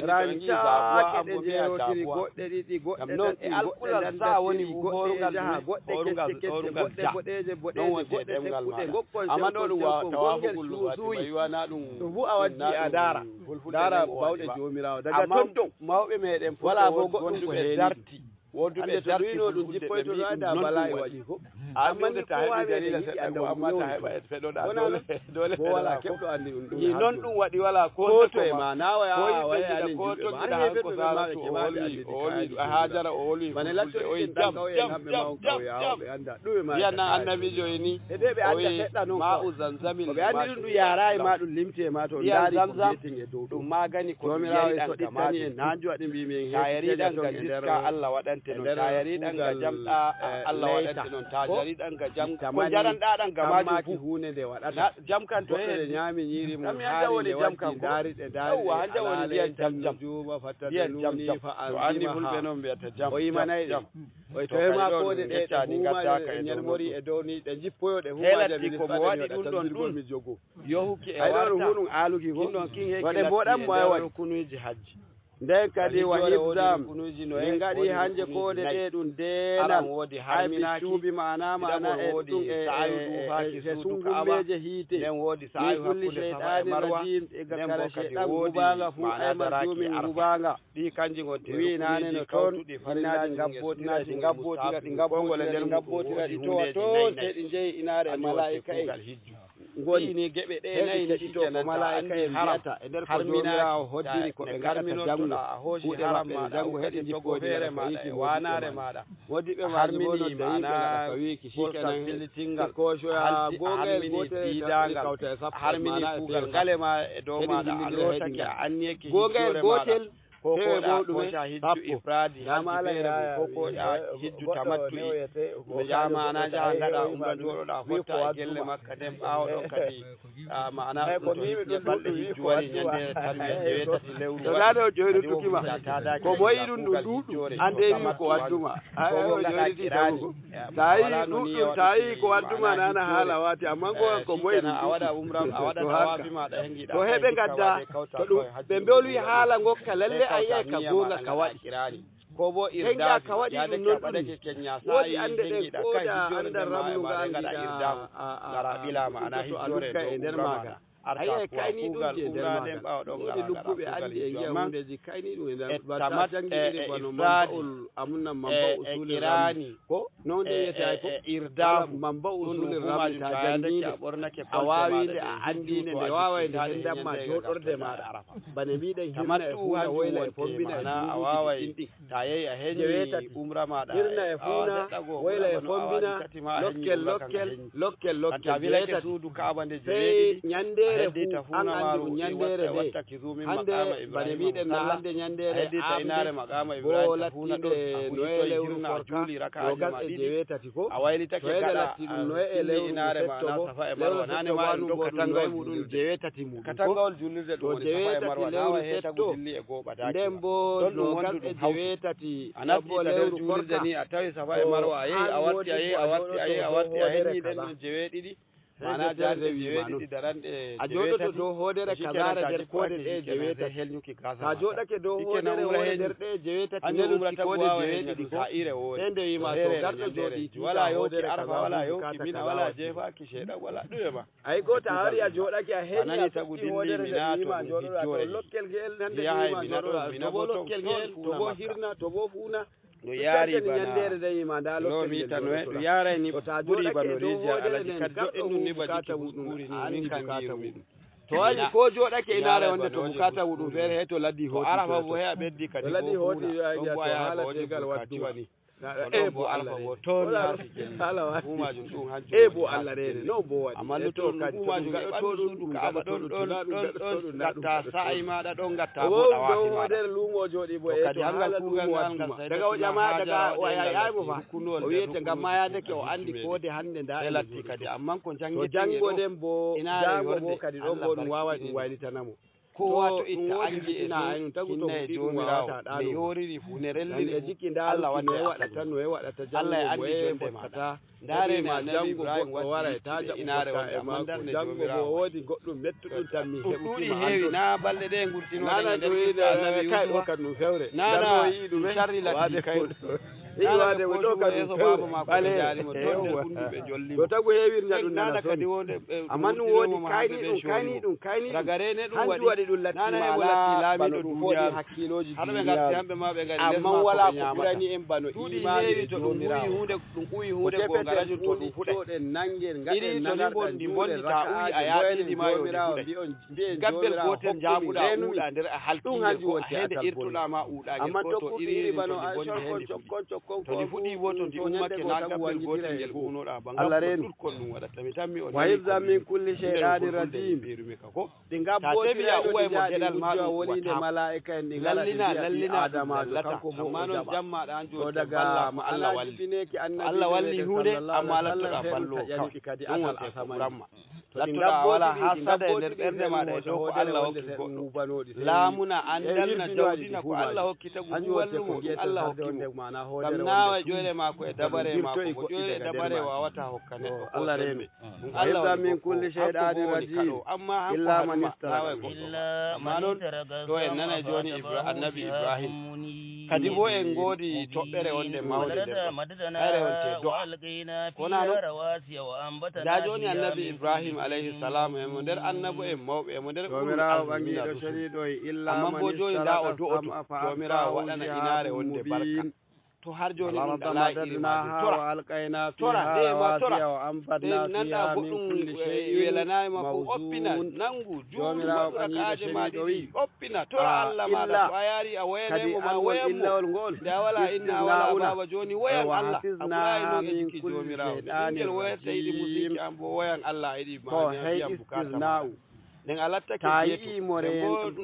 rancaake ɗe jeerotiri goɗɗe ɗiɗi goɗɗe tati goɗɗe dandati goɗɗe jaha goɗɗe kecce kecce goɗɗe boɗeje boɗeje goɗɗe tekkuɗe gokkon sewkon gongel suusuyi ɗum fu a wajji a daara bawɗe jomirawo daga ton mawɓe meɗen wala bo goɗɗum ko darti wonduɓe to ɗuyno ɗum jippoyto no ada bala e waɗi ko amma ni ko wawi dalila seɗɗa amma ta heɓa e feɗoɗa dole bo wala keɓɗo andi ɗum ɗum non ɗum waɗi wala ko to e ma na waya waya ani ko to gida ko sala to o woli hajara o woli bane latto o jam anda ɗume ma yana annabijo ni e de ɓe anda seɗɗa non ma u zanzamil ɓe andi ɗum yara e ma ɗum limte ma to dari ko e dow ɗum magani ko mi rawi so ɗittani en nanjo waɗi mbimi en yari ɗan ga jiska Allah waɗan wonte non ta yari dan ga jamda Allah wadante non ta yari dan ga jam ko jaran da dan ga maji hunde de wadata jam kan to de nyami nyiri mun hali jam kan dari de dari wa hanja woni biyan jam juba fatta de nuni fa andi fulbe non biya ta jam o yimanay de o to ma ko de tani gadda ka e nyen mori e doni de jippoyo de huma de ko mo wadi dun mi jogo yo hukke e warta hunun aluki ko don king he wade bodan mo ay kunuji hajji nden kadi wa hibzam en gadi hanje kode de ɗum dena harmina cuubi mana e ɗum e sungummeje hiite nden wodi sa'ayu hakkude shaytani rajim e gakkara shaytan gubanga fu ay marjumin gubanga ɗi kanji gonte wi nane no toon innaji gabbotira ɗi gabbotira ɗi towa toon te ɗi jeeyi inare malaika e goni ni geɓe ɗe nayi ne ɗito ko malaika en mbiyata e nder ko jomirawo hoddiri ko ɓe gaɗata jango kuuɗe maɓɓe jango heɗi jippoji feere maɗa e wanare maɗa wodi ɓe harmini mana ko wiki sikenan pillitingal kosoya gongel gotel harmini kuugal ngale ma e dow maɗa a lotake a anniyeke gongel gotel ko ɗume hijju ifradi hamala ko hijju tamattu mi jamana ja ngada umra joɗoɗa fotta e gelle makka nden ɓawo ɗon kadi mana ko mimi ɗum balɗe hijju wari ñande tan jeetati lewru ɗaɗo joyɗo tukima ko moyi ɗum ɗum ɗuɗɗum ande wi ko wadduma joyɗiti tawu sa yi ko wadduma nana haala wati amma ko moyi ɗum a waɗa umra a waɗa tawafi maɗa hengiɗa to heɓe gadda to ɗum ɓe mbewluwi haala gokka lalle ayyay ka gonga ka waɗi ko bo irda ka waɗi ɗum non ɗum woodi ande ɗe koda andal ramluga irda gara ɓilama ana hijjore e nder maga ayi kayni ɗum je nder maga woodi lugguɓe andi e jiya hundeji kayni ɗum e nder batta jangiɗe bano mamba'ul amunna mamba usuli rani ko non de yeta ko irda mamba usuli rani ta jangide a wawinde a andinde nde wawayde hendamma joɗorde maɗa bane mbiɗen hirna e fuuna woyla e fombina a waway ta yeyi a heñi umra maɗa hirna e fuuna woyla e fombina lokkel jeetati suudu kaaba nde jeeɗiɗi ñande an andi ko ñandere de hande bane mbiɗen na hande ñandere bo lattinde noye lewru forka yo gas e jeweetati ko toyga latti ɗum noye e lewru setto bo lewru setto wanu bo ɗum noye muɗum jeweetati muɗum to jeweetati lewru setto nden bo no gas e jeweetati bo lewru forka ni a tawi safa e marwa a yehi a watti a yehi a watti a yehi a watti a heñi ɗen ɗon jeweeɗiɗi mana jande jeweɗiɗi daranɗe a joɗoto dow hoodere kasara nder kode ɗe jeweetati helñuki kasa sa joɗake dow hoodere woni nder ɗe jeweetati neluki kode jeweɗiɗi ko se nde wima to garɗo jooɗi wala yowki arfa wala yowki mina wala jeefaki seeɗa wala ɗume ma ay goto a wari a joɗake a heñi a fuɗɗi hoodere nde wima joɗoɗa to lokkel ngel nande wima joɗoɗa to bo lokkel ngel to bo hirna to bo fuuna no yaari bana ñandere dañi ma da lokkel mi tan no yaara ni ɓuri bano rija alaji kaddo ɗum ni baji ɓuri ni min kan giru to wani ko joɗake inare wonde to bukata wuɗum feere he to laddi hoti arafa bo he a ɓeddi kadi to laddi hoti to haala tegal wadduma e bo Allah bo toon hala umajum ɗum hanjum e bo Allah rene non bo waɗi amma to kadi umajum gaɗo to ɗum kaaba ɗon gatta sa'i maɗa ɗon gatta bo ɗawafi maɗa nder lumo joɗi bo e to hangal kugal ngal daga o ƴama daga o yayaymo fa o wiyete ngam ma yadake o andi kode hande nda e latti kadi amma ko to jango nden bo jango bo kadi ɗon bo ɗum wawa ɗum waylitanamo kowa to itta anji e ɗum tagu to hinna e jomirawo ɓe yoriri fu ne relliri e jikki nda Allah waɗa e waɗata no e waɗata jango Allah e andi jonde maɗa ndare ma jango goɗɗo wara e ta jaɓinare e mako jango bo woodi goɗɗum mettuɗum tan mi heɓutima heewi na balɗe ɗe nana to wiide kay ɗo kadi ɗum fewre nana yi ɗum sarri latti kay wade mo ɗo kadi baba ma ko jaarimo to nder kunduɓe jolli to tagu heewirna ɗum nana kadi wonde amma ɗum woodi kayni ɗum ragare ɗum waɗi ɗum lattima ala bano ɗum foɗi hakkiloji haɗa ɓe hamɓe ma ɓe ngari amma wala ko ɓurani en bano imani to ɗum ɓuuri hunde ɗum ɓuuri hunde gonga radio to ɗum fuɗɗoɗen nangel gaɗen nagarɗen ndi bonni ta uwi a yaɗiɗi ma yo fuɗe gabbel gotel jaɓuɗa uɗa nder a haltinde ko hede irtuɗa ma uɗagel ko to iri bano a bonni to ni fuɗi bo to ndi ummake na gabbel gotel ngel fuunoɗa ba ngam ɗurkon ɗum waɗata mi tammi on wa hifza min kulli shaytanin rajim ɓerumi ka ko ɗi gabbotira e mo gedal ma do wolinde malaika en lallina adama kanko bo amma non jamma da anjo daga ma Allah walli Allah walli hunde amma lattoɗa ballo kadi Allah asamanma lattoɗa wala hasada e nder ɓernde maɗa e dow ko Allah hokki goɗɗo laamuna andalna jawdina ko Allah hokki tagu wallumo ɗum Allah hokkimo ngam nawa ƴoyre mako e dabare mako ko ƴoyre dabare wawata hokka neɗɗo Allah reme Allah min kulli shay'anin rajim illa man istara amma noon to en nana joni annabi Ibrahim kadi bo en godi toɓɓere wonde mawde nden hayre wonte do'a wona no da joni annabi Ibrahim alayhi salam emo nder annabo en mawɓe emo nder jomirawo ɓangiɗo shariɗo illa amma bo joni da o do'oto jomirawo waɗana inare wonde barka to har joni ɗum ɗala tora nanɗa goɗɗum welanayima ko oppina nangu juuɗu kaaje maɗi ɗi oppina tora Allah maɗa to a yaari a wayanemo ma wayammo nde a wala inna a wala baba joni wayan Allah a ɓurayi noon e jikki jomirawo ɓingel woyata yiɗi musiki an bo wayan Allah yiɗi ma yiyam bukata nden a lattake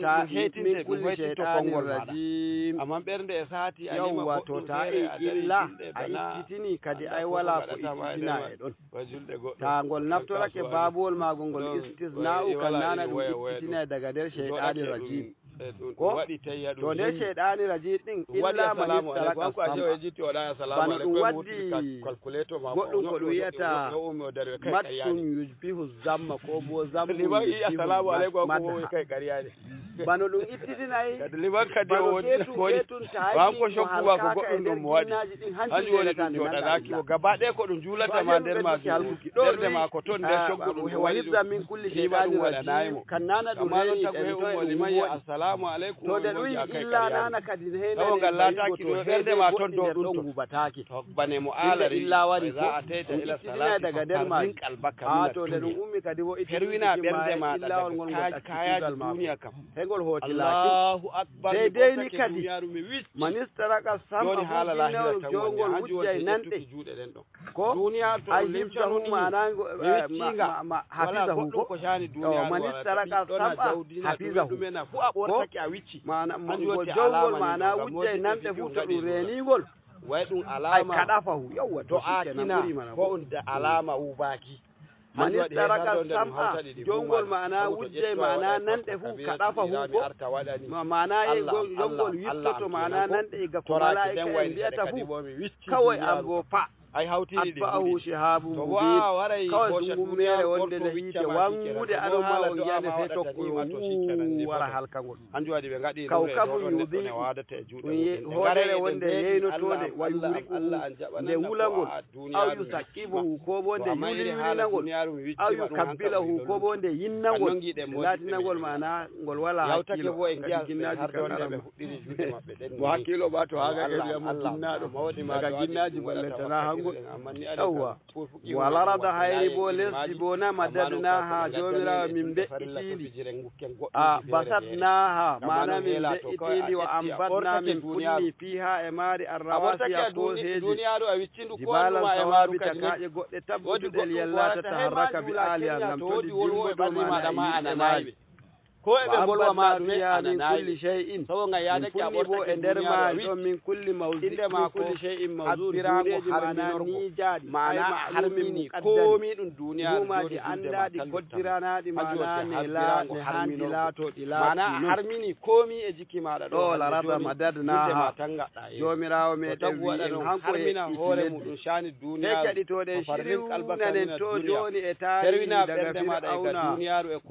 ta hetinde ɗum hoytito konngol maɗa amma ɓernde e saati a yima to ta illa a ittitini kadi ay wala ko ittitina e ɗon ta ngol naftorake babuwol magol ngol istisna'u kan nana ɗum ittitina daga nder sheyɗani rajim ko to nder sheyɗani rajim ɗin illa man iftaraka bana ɗum waddi goɗɗum ko ɗum wiyata mattun yujbihu zamma ko bo zammu assalamu aleykum ko kay ƙaryani bano ɗum ittitinayi liman kadi o woni wanko shokkuba ko goɗɗum ɗum mo waɗi hanjum woni ɗum joɗanaki o gaba ɗaya ko ɗum juulatama nder majum ɓerde ma ko toon nder coggu ɗum wahizza min kulli shay'anin rajim kan nana ɗum reni tago ummo liman ya assalamu aleykum to de ɗum illa nana kadi tawo ngal laataki ɗo ɓerde ma toon dow ɗum gubataki bane mo alari illa wari za a teyta ila salati daga nder ma ha to de ɗum ummi kadi wo herwina ɓerde ma daga kayaji duniya kam ngol hoti Allahu akbar dai ni kadi manistaraka sama halala jongol hujjay nande ko duniya to limtahu manango hafizahu ko shani duniya manistaraka sama hafizahu fu a ɓortaki a wicci mana jongol mana hujjay nande fu to ɗum renigol way ɗum alama kaɗafahu yawwa to a kina ko on da alama ubaki manistaraka sam'a jongol mana wujjay mana nande fu kaɗafa hu ko mana jongol yittoto mana nande ga ko malaika en mbiyata fu kawai ambo fa ay hawtiri ɗi fa'ahu shihabu mubin kawai dummere wonde ne yiite wangude aɗo ma o yiyande sey tokko wara halkangol hanjum waɗi ɓe gaɗi kawkabum yubi hoodere wonde yeynotode wayuriku nde wulangol aw yusaqibuhu ko bo nde yuliwilinangol aw yukabbilahu ko bo nde yinnangol latinangol mana ngol wala hakkilo kadi ginnaji kankaram mo hakkilo ɓa to haga kediamo ginnaɗo daga ginnaji ballentana hango yawwa walarada hayri bo lesdi bo na madadnaha jomirawo min be'itili basatnaha mana min be'itili wa ambatna min kunni fiha e maari arrawasiya koseji jibala sawabita kaƴe goɗɗe tabbutudel yallata taharraka bi aliha ngam toɗi dimbo ɗo maɗa maari ko eɓe bolwa ma duya min kulli shay'in sawo nga yadake a ɓorta e nder ma ɗon min kulli mawzinde ma kulli shay'in mawzun duuneji mana ni jaaɗi mana harmini komi ɗum duniya dumaji andaɗi koddiranaɗi mana ne handi laatoɗi laati mana harmini komi e jikki maɗa ɗo larata madadnaha jomirawo meɗen wi en hanko harmina hoore muɗum shani duniya heƴƴaɗitoɗen shiriwnanen to joni e taarihi daga fir'auna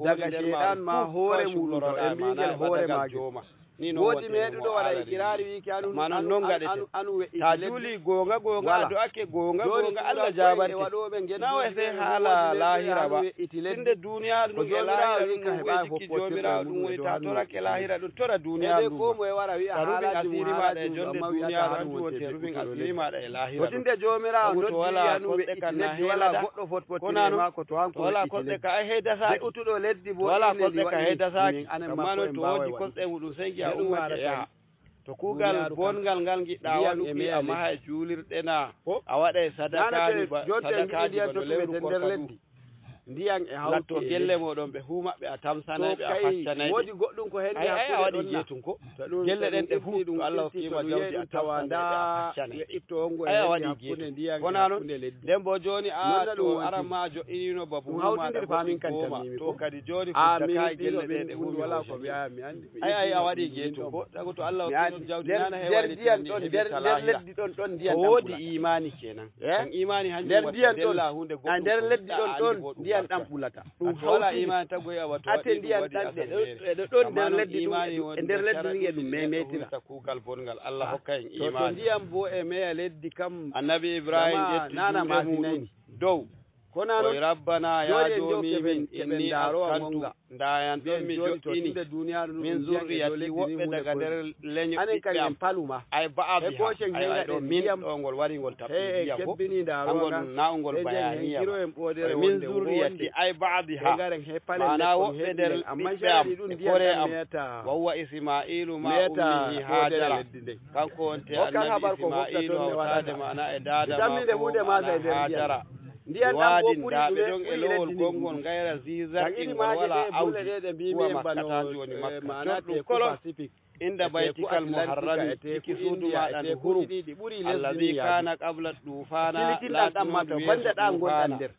daga sheɗan ma hoore muɗum to e mbingel hoore majo woodi meɗuɗo waɗa ikirari wiki anu non gaɗete ta juuli gonga ado ake gonga Allah jabarte waɗoɓe nawa sey haala lahira ba inde duniyaru ɗum e lahira ɗum heɓa jikki jomirawo ɗum woni ta torake lahira ɗum tora duniyaru ɗum ko moye wara wiya haalaji asiri maɗa e jonde duniyaru antu wonte rufin asiri maɗa e lahira wotinde jomirawo noddianu leddi wala goɗɗo fotfotinema ko to hanko wala koɗɗe ka ay heydasaki utuɗo leddi bo wala koɗɗe ka heydasaki amma noon to woodi kosɗe muɗum sey ummake yaha to kuugal bongal ngal giɗɗa waɗuki a maha e juulirɗe na a waɗa e sadakaji bano lewru korka ɗum ndiyan e hawti latto gelle moɗon ɓe fu maɓɓe a tamsanay ɓe a faccanay wodi goɗɗum ko hendi a waɗi jeetum ko gelle ɗen ɗe fu to Allah hokkima jawdi a tamsanay ɓe a faccanay a waɗi jeetum wona noon nden bo joni a to aran ma jo'inino babu hawtindir famin kan tamimi to kadi joni fuddaka gelle ɗe ɗe fu wala ko biya mi andi a waɗi jeetum ko tago to Allah hokkima jawdi nana he waɗi diyan ɗon nder leddi ɗon ndiyan wodi imani kenan kan imani hanjum ndiyan ɗon hunde goɗɗum a nder leddi ɗon ndiyan ɗan ɓulata ɗum wala imani tagoy a wato ate ndiyan ɗan ɗon nder leddi ɗum nder leddi ɗum e ɗum memetira kugal bongal Allah hokka en to imani ndiyan bo e meya leddi kam annabi Ibrahim ƴetti nana juuɗe masinayni dow kono noon rabbana ya jomi min inni ndaro askantu ndayan ɗon mi joɗɗini min zurriyati woɓɓe daga nder leño ɓiɓɓe am paluma ay ba'abi ay ɗo min ɗo ngol wari ngol taɓɓi ndiya ko angol nawgol bayaniya min zurriyati ay ba'abi ha mana woɓɓe nder ɓiɓɓe am e kore am wa huwa isma'ilu ma ummihi hajara kanko wonte annabi isma'ilu hawtade mana e dada ma hajara wadin daɓe ɗon e lowol gongol gayra zizar ingol wala awdi kuwa makkataji woni makka ɗum kolon inda baytikal muharrami iki suuduma ɗan hurum allazi kana qabla ɗufana la ɗumɗufana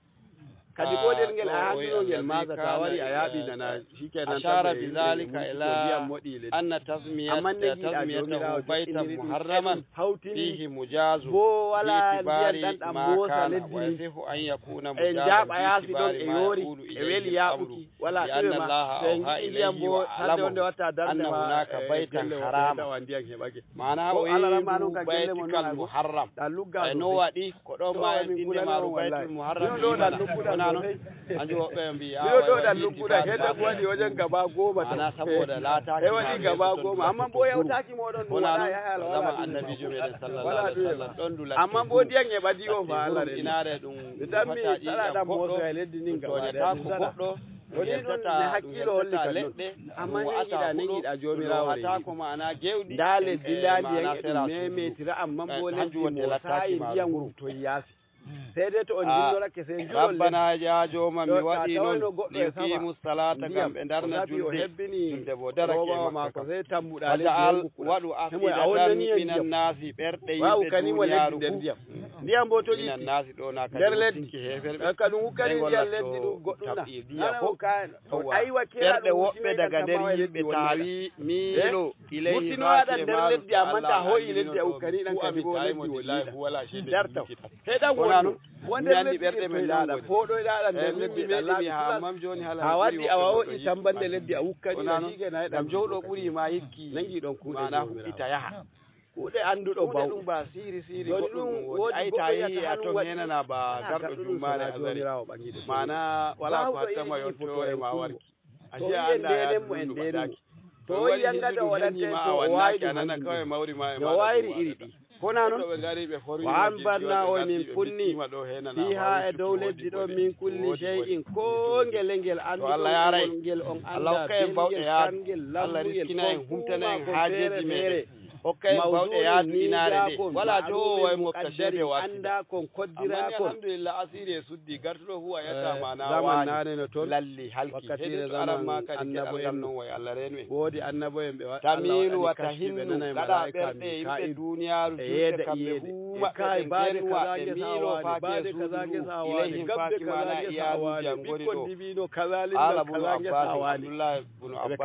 kadi godel ngel a handinogel maga ta wari a yaaɓi nana shikenan ashara bizalika ila anna tasmiyatahu baytan muharraman fihi mujazu bo wala itibari ndiyan ɗan ma moosa kana leddi wa ni yasihu an yakuna en mujazu jaaɓa yaasi ɗon e itibari ma yoori yaqulu e weli ilayhi yaaɓuki wala lianna ɗirema allaha so en awha jiɗi ndiyam ilayhi bo wa hande wonde alamu watta darde anna ma hunaka baytan harama tawa ndiyan heɓake mana ko o alalama noon yindu ka gelle mo baytikal noon muharram ɗa lugga no waɗi ko ɗon To ma en min inde kulano maru wallahi. baytul muharram Yo ɗo ɗan lugguɗa wona noon sosai. anju woɓɓe mbi Biyo ɗo ɗan lugguɗa hedda ko waɗi wajen gaba goma ana saboda lataki e waɗi gaba goma amma bo yawtaki moɗon ɗum wona waɗa noon yahal zaman annabijo meɗen sallallahu alaihi wasallam ɗon du latti amma bo ndiyan e ɓadi o fa Allah re inare ɗum mi sala ɗam moso e leddi nin gaba toñata ko goɗɗo woni ɗon ne hakkilo holli kan leɗɗe amma ne yiɗa ne yiɗa jomirawo re ata ko mana gewɗi nda leddi nda ndiyan e ɗum memetira amma bo leddi mo sayi ndiyan wurtoyi yaasi sai dai to on jinnorake sai jurol rabbana ya joma mi waɗi noon yuqimu salata gam ɓe darna julde julde bo darake mako sai tammuɗa waja'al waɗu afidatan minan nasi ɓerɗe yimɓe duniyaaru ndiyam bo toƴi minan nasi ɗo na nder leddi tinki heferɓe ka ɗum hukkani ndiyam leddi ɗum goɗɗum na aywa kera ɓerɗe woɓɓe daga nder yimɓe tawi miilo ilayhi mutino waɗa nder leddi amma ta hoyi leddi a hukkani ɗan kadi bo leddi woni darta heɗan wona wonde andi ɓerɗe men ɗaɗa foɗo ɗaɗa nder leddi meɗimi ha mam joni hala ha waddi a wawoɗi tambande leddi a hukkani ɗam jowɗo ɓuuri ma hikki nangi ɗon kuuɗe mana huɓɓita yaha kuuɗe anduɗo baw ɗum ba siri siri goɗɗum wodi ay tayi a to henana ba garɗo jummare azari mana wala ko hattama yonto e ma warki ashe anda ya mo en deni to yangata waɗante to o wawi anana kawai mawri ma e ma wayri iri ɗi kona noon wa anbarna o min kunni fiha e dow leddi ɗo min kulli shay'in ko ngele ngel andugol ngel on anda ngel lammugel en humtana en haajeji meɗen hokka en bawɗe yaadu inaare ɗe wala to way mokka ceede anda kon koddira ko alhamdulillah asiri e suddi gartuɗo huwa yetta mana zaman nane no toon lalli halki wakkatire zaman ma kadi annabo en non way Allah renu en woodi annabo en ɓe waɗa tamilu wa tahinnu kada ɓerɗe yimɓe duniyaaru juuɗe kamɓe fu maɓɓe baade ɓe miilo faaki suudu ilayhim faaki mana iyaaluji an goni ɗo ala bunu abbas abdoullahi bunu abbas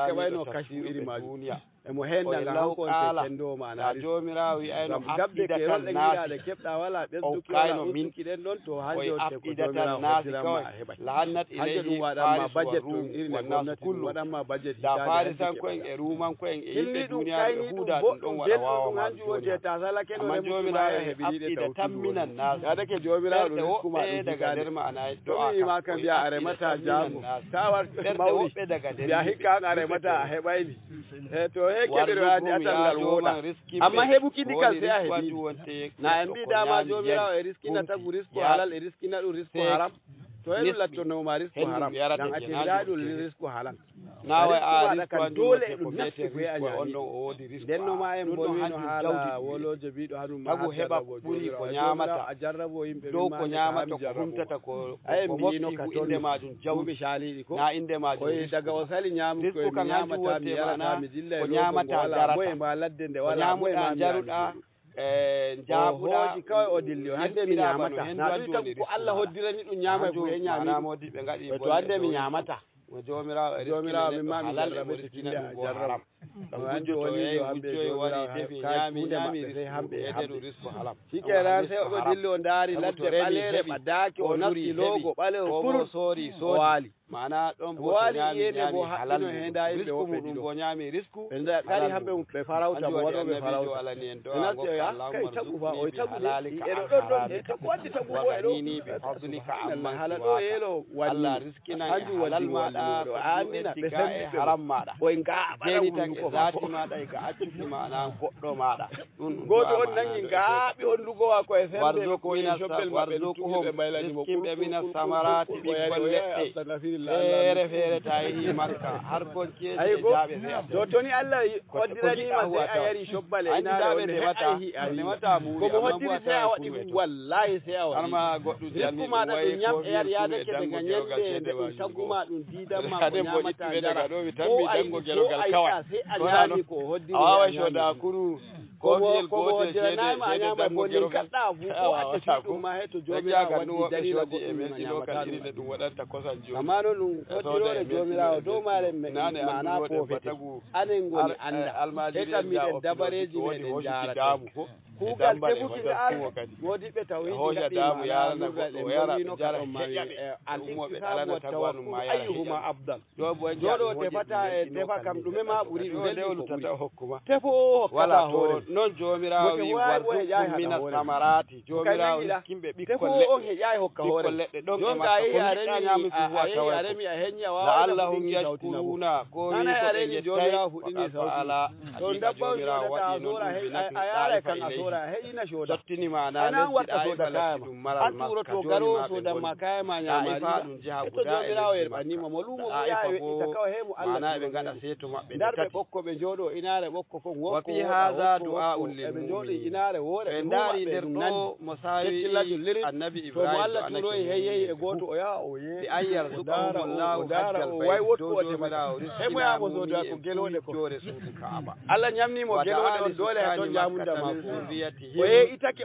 keɓayno kashi iri majum emo hendanga hanko on kendo ma na jomirawo ayno gabbe ke rolɗe giɗaɗe keɓɗa wala ɓesduki wala minki ɗen ɗon to hande on ko jomirawo hotirama a heɓay lahannat hande ɗum waɗanma budget ɗum irine gomnati ɗum waɗanma budget da farisanko en e rumanko en e yimɓe duniyaɓe huuda ɗum ɗon waɗa wawa hanjum wonte ta sala keno amma jomirawo heɓiɗiɗe tamminan nas adake jomirawo ɗum riskuma ɗum daga nder ma ana ɗoima kam mbiya a remata jago tawa mawri mbiya hikka an a remata a heɓayni e to he keɓirwaadi atal ngal wooɗa amma heɓuki ndi kal se a heɓi na en mbi dama jomirawo e riskina tagu risque halal e riskina ɗum risque haram to elu latto no ma risku haram dan ate daɗol risku haram nawa a risku dole e ɗum nafti ko a ñaami on o wodi risku den no ma en bonino haala woloje biɗo haɗum magu heɓa ɓuri ko ñamata a jarrabo yimɓe dow ko ñamata ko humtata ko mbino ka to inde majum jawɓe shaliɗi ko na inde majum koye daga o sali ñamu ko mi ñamata mi yarata mi dilla ko ñamata jarata boye mba ladde nde wala boye ma jaruɗa jaabuɗa kawai o dilli hande mi ñamata na ɗum tan ko Allah hoddirani ɗum ñama ko e ñami modi ɓe ngaɗi to hande mi ñamata jomirawo mi mami jarrabe sikkinda jarrab ɗum hande woni yo hamɓe jomirawo hamɓe eɗeɗo risque halam shikenan sai oɗo dilli o daari ladde ɓalere ɓaddaki o nafti logo ɓale o furu sori waali mana ɗon bo waali yene bo haqqino he nda yimɓe risque muɗum bo ñaami risque ɓe kari hamɓe ɓe farauta bo waɗoɓe farauta alani en do nafti kay tagu fa o tagu eɗo ɗon e tagu wadde tagu bo eɗo ni bi fadlika amma hala ɗo yelo Allah riskina hanjum halal waddi maɗa ɗo andina ɓe sembi haram maɗa boy jeni ngaaɓa tan e zati maɗa e ka accuki maɗa goɗɗo maɗa ɗum goto on nangi ngaaɓi hondugo wa koye sembe ko mina shoppel maɓɓe warzuquhum ɓe baylani mo ɓe mina samarati ɓikkol leɗɗe feere ta yehi makka har konkeje e jaaɓe to toni Allah hoddiranima sai a yari shobbale inaɗe nemata komo hoddiri sai a waɗi wallahi sai a waɗi harma goɗɗum risku maɗa ɗum ñam e yar yadake daga ñande nde ɗum tagguma ɗum didanma ko ñamata jara tambi dango gerogal kawai sai a ñaami ko hoddiri a wawa shoda kuru komo hoddiranama a ñama bonni gaɗɗa fu ko a tafi ɗum ma he to jomirawo waddi dalila goɗɗum ñamata ɗum waɗanta kosan joni amma noon ɗum hoddirore jomirawo dow mare mana pofete anen goni anda e kam miɗen dabareji meɗen jarata kuugal tefuki dal modiɓe tawhidihoja damu yarana goɗɗo o yara jara heƴaɓe al-iktisabu wa tawakkul ayyuhuma afdal joɗo tefata e tefa kam ɗume ma ɓuuri ɗum dewlu tata hokkuma tefo o hokkata hoore noon jomirawo wi warzuqhum mina samarati jomirawo kimɓe ɓikkol leɗɗe on heƴayi hokka hoore leɗɗe ɗon jonka a yehi a remi a heñi a wawallahum yashkuruna ko wi a reni jomirawo fuɗɗini sawti to dabbaw joɗata a sora a yara kan a sora heƴina soda sottini ma na anan watta soda kayama an turo to garo soda ma kayama ñamari ɗum jiha to jomirawo yerɓanima mo lumo mo yaha weɗɗita kawa hemo Allah ɓe gaɗa seeto maɓɓe dar ɓe ɓokko ɓe jooɗo inare ɓokko kon wa fi hadha du'a'un lil ɓe jooɗi inare woore ɓe daari nder ɗo mo sawi annabi to mo Allah ibrahim turoyi hey e goto o yaha o bi ayyar zuqahumullahu dara o way wottu o temata hemo yamo soda ko gelode ko jore suudu kaaba Allah ñamnimo gelode on dole ha ton jamunda ma o yeitake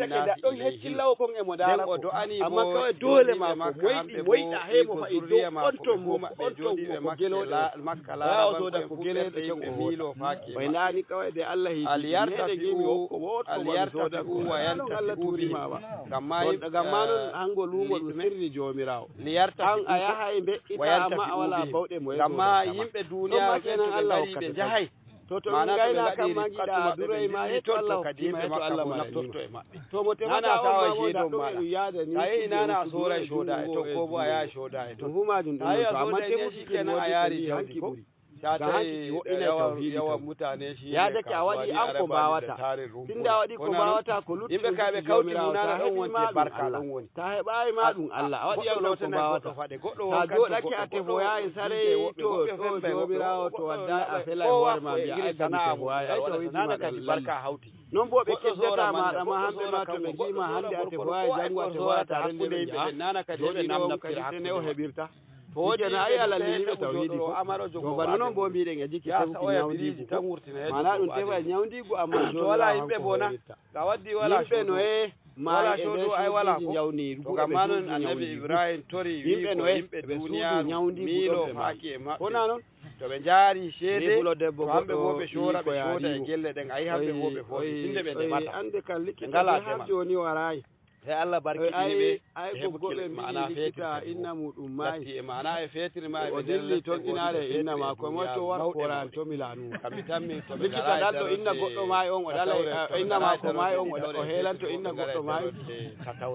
da ɗon heccillawo kon emo dara ko amma kawai dole ma ko moyɗa hemo fa dow on ton ko gelode makka la o soda ko gelode ken o milo faki o nani kawai de Allah hi aliyartaku wa yantaku bi gamma non hango lumo ɗum sirri jomirawo liyartaku a yaha e mbeɗɗita amma a wala bawɗe mo gamma yimɓe duniya kenan Allah ɓe jahay to gayna kam ma jiɗa duray ma e to Allah kadima to Allah ma naftorto e maɓɓe to mo temata tawa shedo ma yaade ni tayi nana sora shoda e to ko bo aya shoda e to humajum ɗum to amma tefuki kenan a yaari hanki ɓuri yawan mutane shi ya dake a waɗi an ko mbawata tunda a waɗi ko mbawata ko luttu yimɓe kay ɓe kawti munana ɗon wonte barka ɗon woni ta heɓayi ma ɗum Allah a waɗi an ko mbawata ta joɗake a tefoyayi saray to jomirawo to wadda a fela e hoore ma mbiya ay tefo wayi ay to wiɗima kadi barka hawti non bo ɓe keddata maɗa ma hamɓe ma to ɓe gima hande a tefoyayi janggo a tefoyata hakkude yimɓe nana kadi joɗe namna kadi o heɓirta wojana ay ala liliɓe tawhidi ko bano noon bo mbiɗen e jikki tewki ñawdigu mana ɗum tefa e ñawdigu amma to wala yimɓe bona ka waddi wala yimɓe no e wala codo ay wala ko ñawniru gamma noon annabi ibrahim tori yimɓe no e yimɓe duniya ñawdigu milo faki e maɓɓe wona noon to ɓe jaari ceede debbo hamɓe bo ɓe coora ɓe cooda e gelle ɗen ayi hamɓe bo ɓe foofi inde ɓe ndemata ande kan likkita ha joni warayi sai Allah barkini ɓe ay goggoɓe mana feetita inna muɗum maayi e mana e feetiri ma o dilli toon inare inna ma ko mo to war koran to milanu kamɓe tammi to likkita dal to inna goɗɗo maayi on o ɗala inna ma ko maayi on o heelanto inna goɗɗo maayi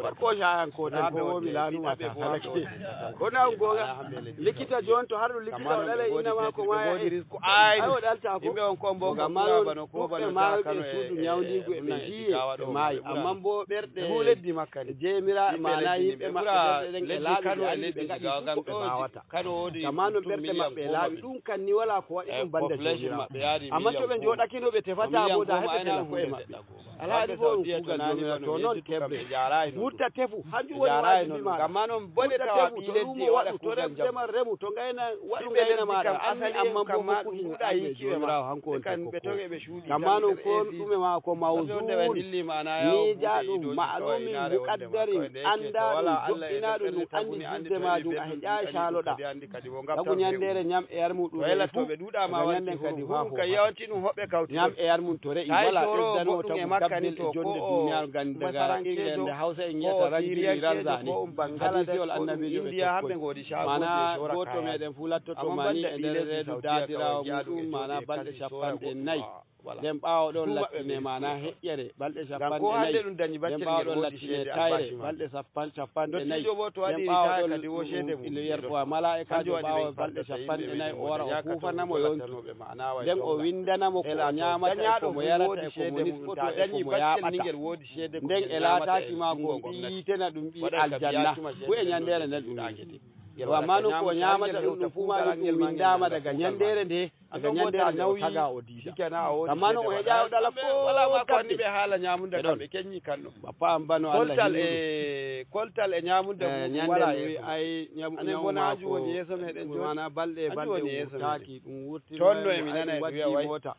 war ko jayan ko tan ko milanu mata ko na gonga likkita jon to har ɗum likkita o ɗala inna ma ko maayi ay o ɗalta ko yimɓe on ko mbo gamma bano ko bano maayi ɓe suudu ñawdigu e ɓe jiye maayi amma bo ɓerɗe makka ni jemira mana yimɓe maɓɓe leddi Kano e leddi Jigawa ɓe wawata Kano wodi zamanu ɓerɗe maɓɓe laaɓi ɗum kan ni wala ko waɗi ɗum bande jomirawo amma to ɓe joɗakino ɓe tefata bo da heɓe tela koye maɓɓe alhaali bo kugal to noon tebre mutta tefu hanjum woni wajibi amma noon bone tawa ɓi leddi waɗa kugal jamu remu to gayna waɗu gayna maɗa asali amma bo hokkuki ɗuɗa jomirawo hanko on kan ɓe toge ɓe shuuɗi amma noon ko ɗume ma ko mawdun ni jaɗum ma'lumi muqaddarin andaɗum joɗɗinaɗum ɗum andi julde majum a heƴa caloɗa sabu ñandere ñam e yar muɗum ɓe ɗuɗama ñanden kadi ka yawanti ɗum hoɓɓe kawti ñam e yar mum to re'i wala ɓeddano tagu gabbel e jonde duniyaru gandi daga irlande hawsa en yiyata rajbiri razani hadisiol annabijo ɓe mana goto meɗen fu lattoto mani e nder reedu dadirawo muɗum mana balɗe capanɗe nayyi nden ɓaawo ɗon lattine mana heƴƴere balɗe capanɗe nayyi nden ɓaawo ɗon lattine tayre balɗe capanɗe nayyi nden ɓaawo ɗon yerɓowa malaikajo ɓaawo balɗe capanɗe nayyi o wara o hufanamo yonki nden o windanamo ko o ñamata ko mo yarata e komo nispoto e komo yaɓata nden e laataki ma ko ɓiitena ɗum ɓi aljanna fu e ñandere nden ɗum wiyete amma no ko ñamata ɗum ɗum fu ma ɗum windama daga ñandere nde daga ñandere nawyi amma no o heƴa ɗala wala ko andi ɓe haala ñamude ɗon ɓe keññi kanɗo papa bano koltal e ñamude wala ay ñamumako woni yeeso meɗen joni mana balɗe taki ɗum wurti tonno e mi nana wiya mota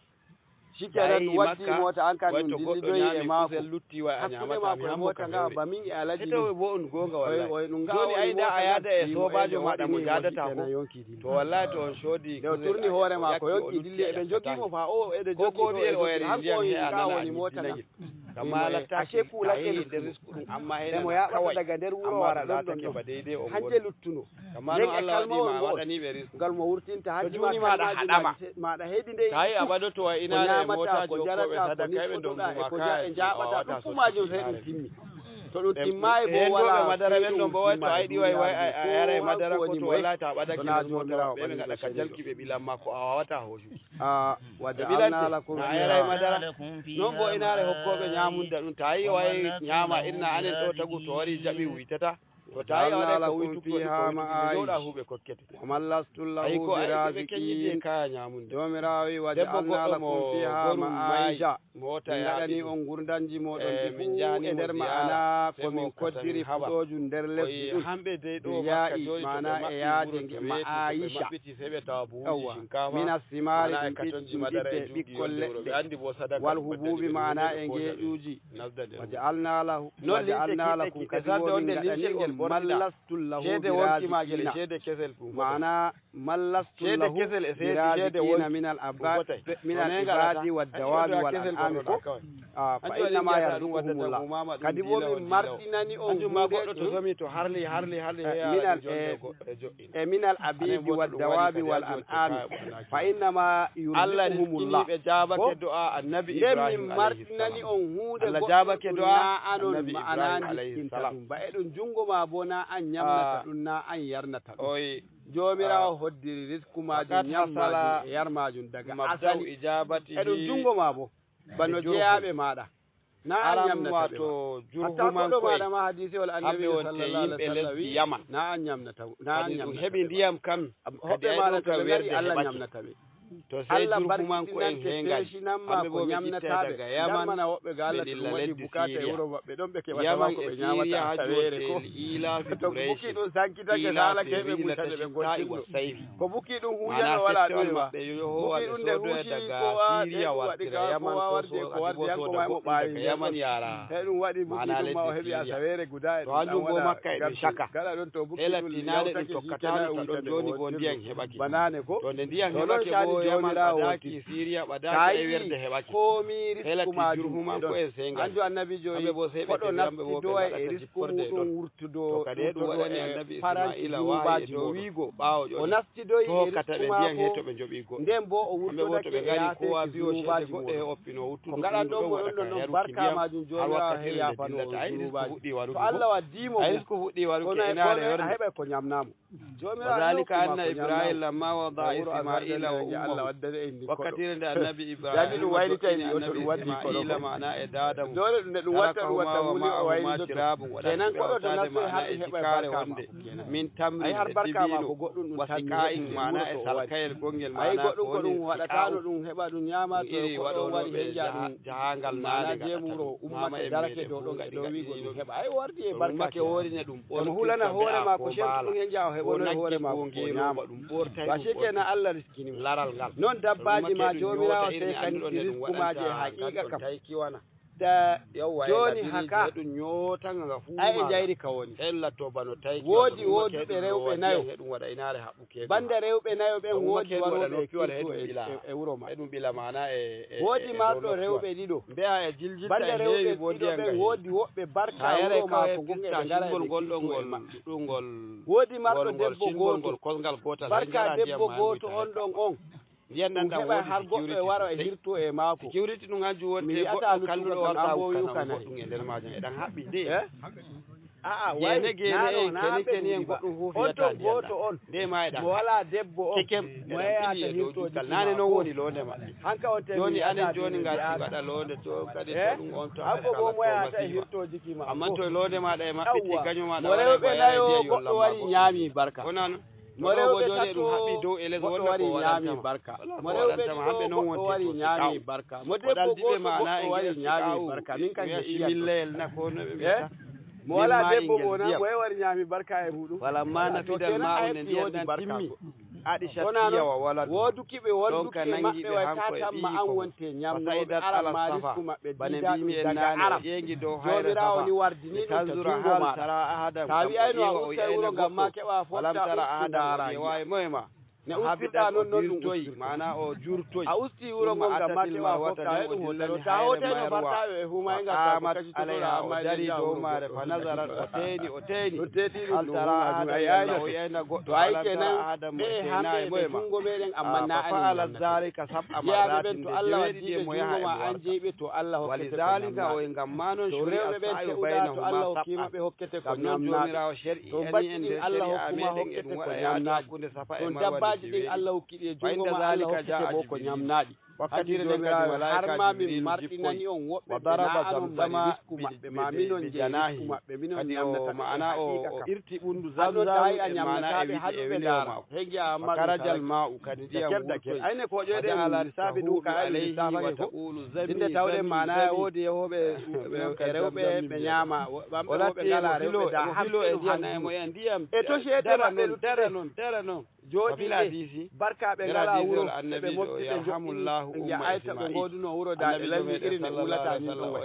shikenan waddi mota an kan ɗum dillidoyi e maako lutti way a ñamata mako e mota nga bamin e alaji to bo on gonga wallahi ɗum joni ay da a yada e sobajo maɗa mo jadata ko to wallahi to on soodi de o turni hoore ma ko yonki dilli eɓe jogimo fa o eɗe jogi o eri hanko woni mota nga kama latta ake kulake de risque ɗum amma he mo yaɓata daga nder wuro wara ɗon ɗon hanje luttuno kama no Allah waɗima waɗani ɓe risque ngal mo wurtinta hajji maɗa haɗama maɗa heedi nde tawi abaɗo to wa inare mota ko jarata ko ni ko jaɓata fu majum sey ɗum timmi to ɗum timmayi bo wala madara ɓen ɗon bo way to ayɗi way a yara e madara ko to wala ta ɓaɗaki mota ɓe gaɗa ka jalki ɓe ɓilan makko a wawata hosuki waja'alna lakum a yara e madara non bo inare hokkoɓe ñamunde ɗum tawi way ñama irna anen ɗo tagu to wari jaɓi wuytata to tawi a waɗa ko wuytufiha ma joɗa huɓe kokkete wamallastullahu biraziqin kaya ñamunde jomirawi waja'alna lakum fiha ma'aisha gaɗani on gurdanji moɗon min jani e nder ma'ana komin koddiri fuɗoju nder lesdi ɗum hamɓe dey ɗo ya'i mana e yaaje ma'aisha min assimari ɗum ɓiɗɗe ɓikkol leɗɗe wal hububi mana e ngeƴuji waja'alna lahu waja'alna lakum kadi wo min gaɗani on mallastul lahu birazikina mana mallastul lahu birazikina min al ibadi wad dawabi wal an'ami fa inna ma yarzuquhumullah kadi bo min martinani on goɗɗo to somi to harli min al abidi wad dawabi wal an'ami fa inna ma yarzuquhumullah ɓe jabake du'a annabi ibrahim min martinani on huude jabake du'a anon ma'ana diskinta ɗum ba e ɗum jungo ma bo na an ñamnata ɗum na an yarnata ɗum jomirawo hoddiri risque majum ñammala e yar majum daga asali e ɗum jungo ma bo bano jeeyaɓe maɗa na an ñamnata to jurhumankoɗo maɗa ma hadisi wal annabi sallallahu alaihi wasallam yaman na an ñamnata na an ñamnata heɓi ndiyam kam hoɓɓe maɗa to ɓe gari Allah ñamnata ɓe to sey jurhumanko en hengal hamɓe bo ñamnataɓe yammana woɓɓe ga Allah to waɗi bukata e wuro maɓɓe ɗon ɓe keɓata ma ko ɓe ñamata tawere ko to buki ɗum sankitake haala keɓe mutaɓe ɓe gontinɗo ko buki ɗum huyano wala ɗon ma buki ɗum nde huuci ko waɗi ka ko warde ko warde hanko ma mo ɓaawi yaman yara e ɗum waɗi buki ɗum ma o heɓi a tawere guda e to hanjum bo makka e ɗum caka gaɗa ɗon to buki ɗum tinale ɗum tokkata to ɗon joni bo ndiyam heɓaki banane ko to nde ndiyam heɓaki bo yaman ɓadaki Syria ɓadaki e werde heɓaki komi risque majum ko e sengal andu annabi joyi koɗo naftido e risque muɗum wurtudo kadi ɗum waɗani annabi Ismaila wahayi do wiigo ɓaawo o naftido e risque ndiyam he to ɓe joɓi go nden bo o wurtodake ɓe gari kowa biyo shede goɗɗe e oppino wuttudo ko gaɗan ɗon bo ɗon ɗon barka majum jomirawo he yafano to Allah waddimo ay risque fuɗɗi waruki enare a heɓay ko ñamnamo وذلك أن إبراهيم لما وضع إسماعيل وأمه وكثير النبي إبراهيم إسماعيل معناه إدادم تركهما ومعهما شراب ودخل معناه إتكار من تمر دبيل وسكاء معناه سلكير كونجل معناه jahangal naade muro ummake darake do wigo heba ay wardi e barka ke wori ne dum on hulana hore ma ko shem dum en jaaw hebo no hore ma ko nyama dum bortay ba shekena Allah riskini laral gal non dabbaji ma jomirawo sai kan risku ma je haqiqa kam tay kiwana da joni haka dum nyota nga fu ay jayri kawoni ella to bano tay wodi be rewbe nayo dum wada inaare habbuke banda rewbe nayo ben wodi warobe e wuro ma dum bila mana wodi ma do rewbe dido be'a e jiljita banda rewbe wodi wobbe barka wuro ma ko gonga ngala ngol wodi ma do debbo gol kolgal gotal barka debbo goto on don on yendan da wodi har gobe waro e hirto e mako security dum ngaju wonde godo kalludo warta ko kana dum e der majum e dan habbi de wayne gene kene en goddum hufiyata goto on de mayda wala debbo on moya ta hirto nane no woni londe ma hanka on joni anen joni ngati gada londe to kadi to dum on to abbo bo moya ta hirto jiki ma amma to londe ma da e mabbiti ganyo ma da wala nayo goddo wari nyami barka onano morewbe joni dum habbi do ele zo wonde ko nyami barka morewbe hambe non wonti nyami barka modebbo go mana e wari nyami barka min kan je millel na ko no be mo wala debbo bona mo wari nyami barka e mudu wala mana fidal ma on ndiyan timmi adi shatiya wa wala wodukibe wonduke mabbe way tata ma an wonte nyamno ala malisku mabbe daga arab yengi do hayra ni wardini tanzura hal tara ahada tawi ayno o tawro gamma keba fotta tara ahada way moyma ne usta non dum toyi mana o jurtoyi a usti wuro gon gamma keba fotta e dum hollano ta hote no barta e huma inga ta kashi to ala dari do mare fa nazara o teni hal tara ahada ayno yana goddo ay kenan be hambe be tungo meden amma na ala zalika sab amaratin to Allah wadi mo yaha an jebe to Allah hokkete zalika o gamma non shuri be to Allah hokima be hokkete ko nyamna to bacci Allah hokuma hokkete ko nyamna kunde safa e marwa din Allah hokkide jongo ma Allah hokkete ko nyamnaadi wakkati de har ma min martinani on wobbe daraba zamzama be maminon janahi mabbe minon nyamnata maana o irti bundu zamzam maana e wiide dara hegi amma karajal ma u kadiya ayne ko jode ala sabi du ka alayhi wa taqulu zabinde tawde maana wodi yehobe rewbe be nyama wala be ngala rewbe da hilo e jana mo en diyam e to shede mabbe dara non jodi disi barka be ngala wuro be mofti yarhamullahu umma ayta be goduno wuro da lami irin ne ulata ni do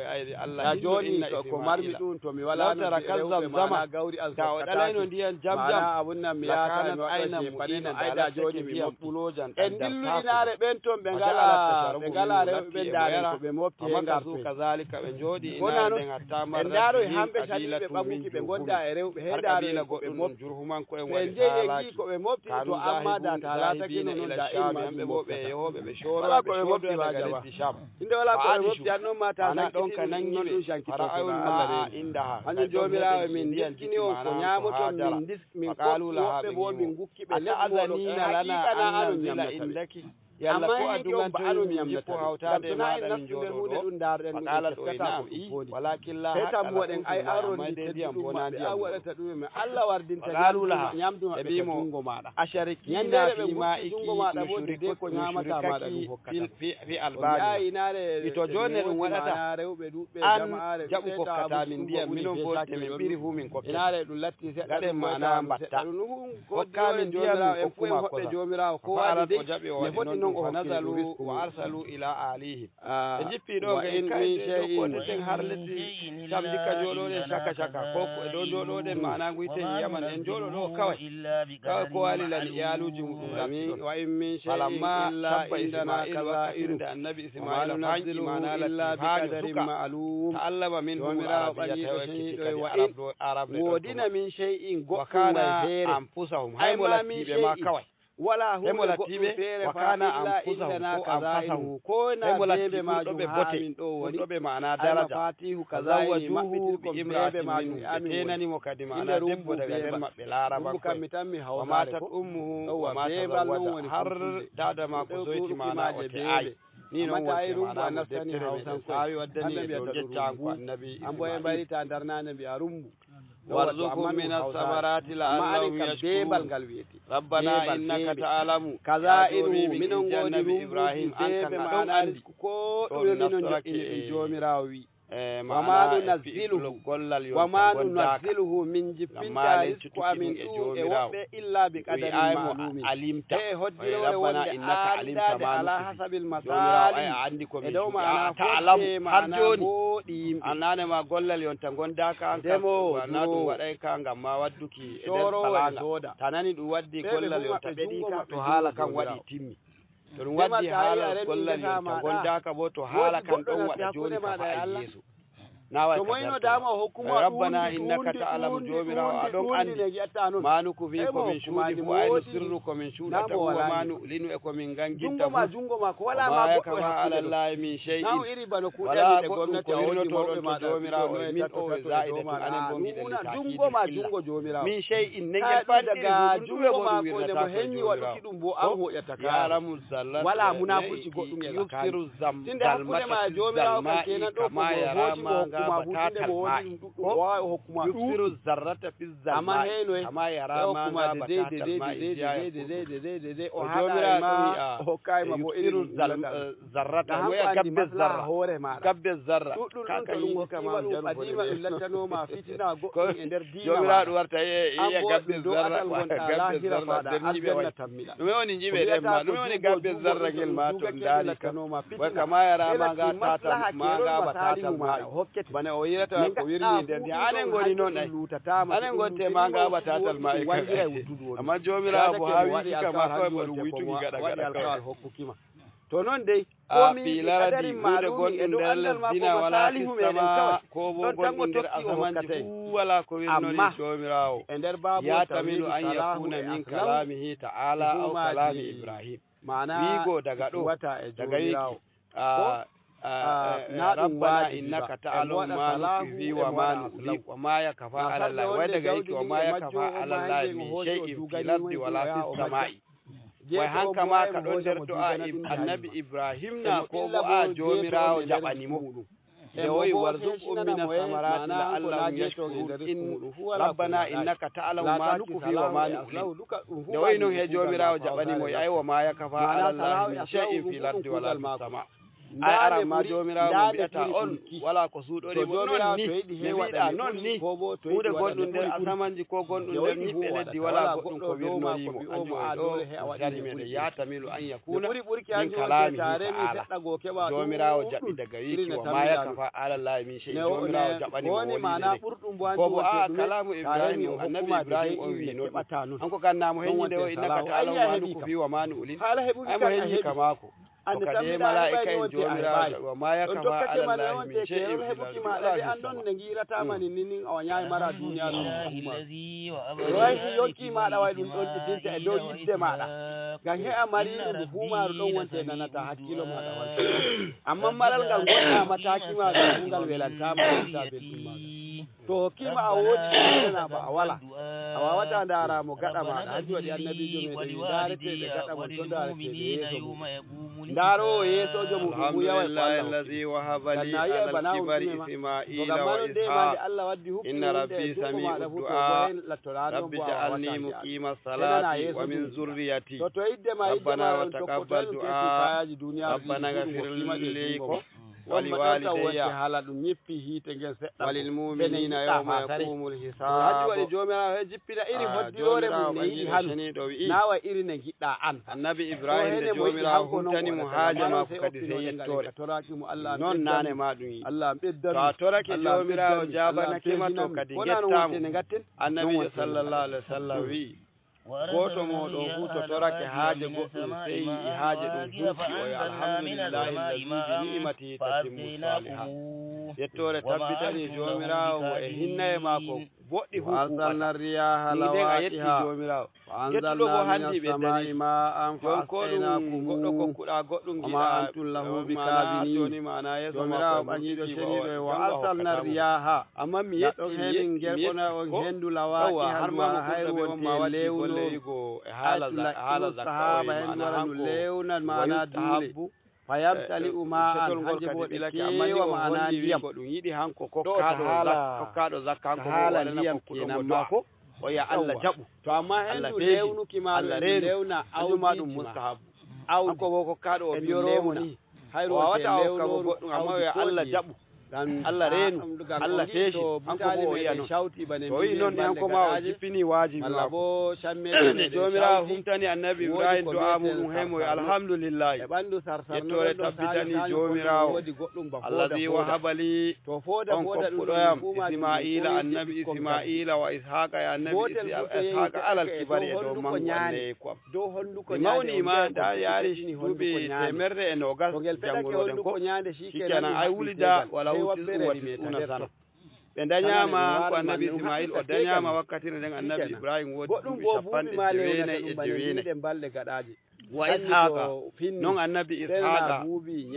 Allah joni ko marmi dun to mi wala tara kazzam zama gauri ta wadalaino ndiyan jamjam abun nan mi ya kan aina padina aida joni mi mopulojan en dillinare ben ton be ngala rewbe be dare ko be mofti e ngar to kazalika be jodi ina den hatta mar en daro hambe tadi be bamuki be gonda e rewbe hedaro ko be mofti jurhuman ko en wadi hala ko be mofti to amma da talata kino non da ilmi be be yobe be shoro be shodo daga lati sham inde wala ko mofti anno mata na don kanan non dun shanki to Allah inda ha an jomira min diskini on ko nyamo to min disk min qalu la be bo min gukki be la azanina lana an la indaki yalla ko adugan to mi ko hawtade ma dan jodo dun darden qala to ina walakin la hata moden ay aron de diam bona diam awata dum me Allah wardinta nyamdu e bimo tungo mada asharikina fi ma iki mushrike ko nyamata mada dum hokkata fi albani inare to jonne dum wadata rewbe dubbe jamaare jabu ko kata min diam minon bolte min biri fu min ko inare dum latti se gade mana batta ko kamin diam e fu ma ko jomira ko adi de ونزلوا وارسلوا الى عليهم اجيبي دو غين شيء ko ten harleti samdi ka jolo de shaka ko do jolo de mana guite yaman en jolo do kawai ko walilan iyaluji mudami wa in min shay'in illa indana kaza inda annabi isma'il hanji mana la bi qadarin ma'lum ta'allama min humira bani do wa in arab wodina min shay'in go kana anfusahum hay mo lati be ma kawai wala hunde goɗɗum feere fa illa indana kaza'inu ko na bebe majum hamin ɗo woni ɗo ɓe ma'ana daraja fatihu kaza'ini maɓɓitirko bebe majum tenani mo kadi ma'ana debbo daga nder maɓɓe laraba kam mi tan mi wa matat ummuhu wa ma tazawwaja har dada ma ko soyti ma'ana o te'ai ni non wonte ma'ana nastani hausan ko awi waddani e dow jeccagu annabi ambo e mbari ta darnane mbiya rumbu warzuqhum min as-samarati la'allahum yashkurun rabbana innaka ta'lamu kaza'iru minon godi rumbu ibrahim an kan ɗon andi ko ɗum minon joɗini jomirawo wi wama nunazziluhu min jippinta risku amin ɗum e woɓɓe illa bi qadarin ma'lumin e hoddirore wonde andade ala hasabil masali e dow mana fotte mana boɗi yimɓe annane ma gollal yonta gondaka demo na ɗum waɗay ka ngam ma wadduki e sorowo soda tanani ɗum waddi gollal yonta ɓeɗi ka to haala kan waɗi timmi to ɗum waddi haala gollal yonta gondaka bo to haala kan ɗon waɗa joni ka fa'a yeeso to moyno dama hokkuma rabbana innaka ta'lamu jomirawo aɗon andi manu ko wi ko min shuuɗi fo ayno sirru ko min shuuɗata wa manu linu e ko min gangitta jungo ma ko wala ma goɗɗo kama alallahi min shay'in naw iri bano kuɗaɗe gomnati a wonnotoɗon to jomirawo e min o e za'idatu anen bo mbiɗen jungo ma jungo jomirawo min shay'in nengel daga jungo ma ko nde mo heññi waɗuki ɗum bo an hoƴata ka yalamu zallat wala munafurci goɗɗum e yuksiru tinde hakkude ma jomirawo kan kenan ɗo ko hoji ma batatal ma'i ko yuksiru zarrata fi zalmai ama yara ma ga batatal ma'i o haɗa ma o kayma bo yuksiru zarrata waya gabbe zarra hore ma gabbe zarra kaka yi kama adima illattanoma fitina goɗɗum e nder diina jomiraɗo warta iya gabbe zarra gabbe zarra derniɓe way ɗume woni jiɓe ɗen ma ɗume woni gabbe zarra gel ma to ndaali ka way kama yara ma ga tata ma ga batatal ma'i bane o yirata ko wirni nder ndi anen goni noon ay anen gonte ma ga batatal ma'i amma jomiraɗo ha wiki kama kawai mo ɗum wituki gaɗa gaɗa hokkukima to noon dey fi laradi guude gonɗe nder lesdina wala fissama ko bo gonɗe nder asamanji fuu wala ko wirnoni jomirawo yatamilu an yakuna min kalamihi ta'ala aw kalami ibrahim wigo daga ɗo daga yiki rabbana innaka ta'lamu ma nukhfi wa ma nu'lin wa ma yakfa 'ala allahi wa daga yiki wa ma yakfa 'ala allahi min shay'in fil ardi wala fis sama'i way hanka ma ka ɗon nder do'a annabi ibrahim na ko bo a jomirawo jaɓanimo e woyi warzuqhum min as-samarati la'allahum yashkurun rabbana innaka ta'lamu ma nukhfi wa ma nu'lin de woyi noon he jomirawo jaɓanimo ay wa ma yakfa 'ala allahi min shay'in fil ardi wala fis sama'i ay ara ma jomirawo mo mbiyata on wala ko suuɗori mo noon ni mi wiɗa noon ni huude gonɗum nder asamanji ko gonɗum nder ñiɓɓe leddi wala goɗɗum ko wirnorimo anju o ɗo gari meɗen yatamilu an yakuna min kalamihi ta'ala jomirawo jaɓi daga yiki wa ma yakfa 'ala allahi min shay'in jomirawo jaɓanimo wolide ko bo a kalamu ibrahim o annabi ibrahim on wi noon hanko gannamo heññide o innaka ta'lamu ma nukhfi wa ma nu'lin ay mo heññi kamako kadi malaika en jomirawo wa ma yakfa 'ala allahi min shay'in fil ardi an ɗon nde giratama ni nin a wañayi mara duniyaru way si yonki maɗa way ɗum ɗon ɗiddinta e dow yidde maɗa ngam he a mari ɗum fumaru ɗon wonte nanata hakkilo maɗa walta amma maral ngal gonɗa mataki maɗa fu ngal welantama wonta belɗum maɗa to hokkima a woodi ɗena ba a wala a wawata daramo gaɗa maɗa haji waɗi annabijo meɗen dareteɓe gaɗa mon to dareteɓe yeeso mum ndaro yeesojo mum fu yawa alladhi wahaba li ala al-kibari isma'ila wa ishaq inna rabbi sami'u du'a rabbi ja'alni muqima as-salati wa min zurriyyati rabbana wa taqabbal du'a rabbana ghfir li ولوالدي وللمؤمنين يوم يقوم الحساب haji waɗi jomirawo he jippina iri hoddirore mum ne yiɗi hanu nawa iri ne giɗɗa an annabi ibrahim de jomirawo humtanimo haaje mako kadi sey yettode noon nane ma ɗum yi to a torake jomirawo jabanakema to kadi gettamo annabijo sallallahu alaihi wa sallam wi goto moɗon fu to torake haaje goɗɗum sey yi haaje ɗum huufi o alhamdulillahi allazi bi ni'matihi tatimmu salihat yettore tabbitani jomirawo mo e hinnaye mako boɗɗi hu arsalna riyaha lawaqiha anzalna bo handi be dani ma'an jon ko ɗum goɗɗo kokkuɗa goɗɗum giɗa antum lahu bikazini joni mana yeso jomirawo ɓañiɗo ceniɗo wa arsalna riyaha amma mi yeɗɗo henin gerɓona on hendu lawaqiha har ma hayru wonte lewno hala sahaba hendu waɗandu lewnan mana duule fayamtali ma'an hanje bo ɗe kewa mana ndiyam ɗum yiɗi hanko kokkaɗo zakka hanko hala ndiyam kenan mako o ya Allah jaɓu to amma hendu lewnuki ma lewna awma ɗum mustahabu hanko bo kokkaɗo o biyoromo ni hayro wawata o kabo goɗɗum amma ya Allah jaɓu Allah reenu Allah feeshi hanko bo o yiya noon o yi noon hanko ma o jippini wajibi mako jomirawo humtani annabi Ibrahim du'a muɗum hemo alhamdulillah yettore tabbitani jomirawo alladhi wahaba li on kokkuɗoyam Isma'ila annabi Isma'ila wa Ishaqa ya annabi Ishaqa alal kibari e dow mangolle ko mi mawni ma da yaari duuɓi temerre e nogas janggonoɗen ko shikenan ay wulida wala sana ɓe dañama ko annabi Ismail o dañama wakkatire nden annabi Ibrahim woodi duuɓi 79 wa Ishaqa non annabi Ishaqa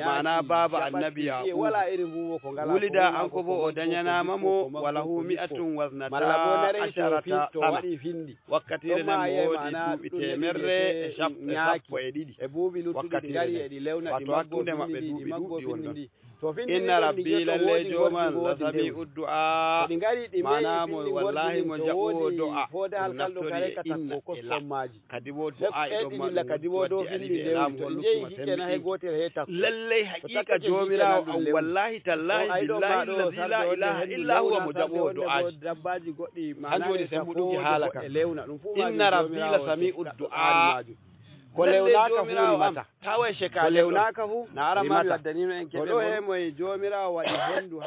mana baba annabi Yaqub wulida hanko bo o dañanama mo wala hu mi'atun wasnata asharata sana wakkatire nden mo woodi duuɓi temerre e sappo e ɗiɗi wakkatire nden wato hakkunde maɓɓe duuɓi ɗuɗɗi wonɗon inna rabbi lalle joman la sami uddu'a mana mo wallahi mo jaɓo do'a naftori e inna ela kadi bo do'a e ɗon maɗum kadi bo do findi lallai haqiqa jomirawo an wallahi tallahi billahi alladhi la ilaha illa huwa mo jaɓo do'aji hanjum woni sembuɗuki haala kam inna rabbi la sami uddu'a ko lewnaka fu mata tawa shekale lewnaka fu na arama mi waddanino en keɓe ɗo he moye jomirawo waɗi hendu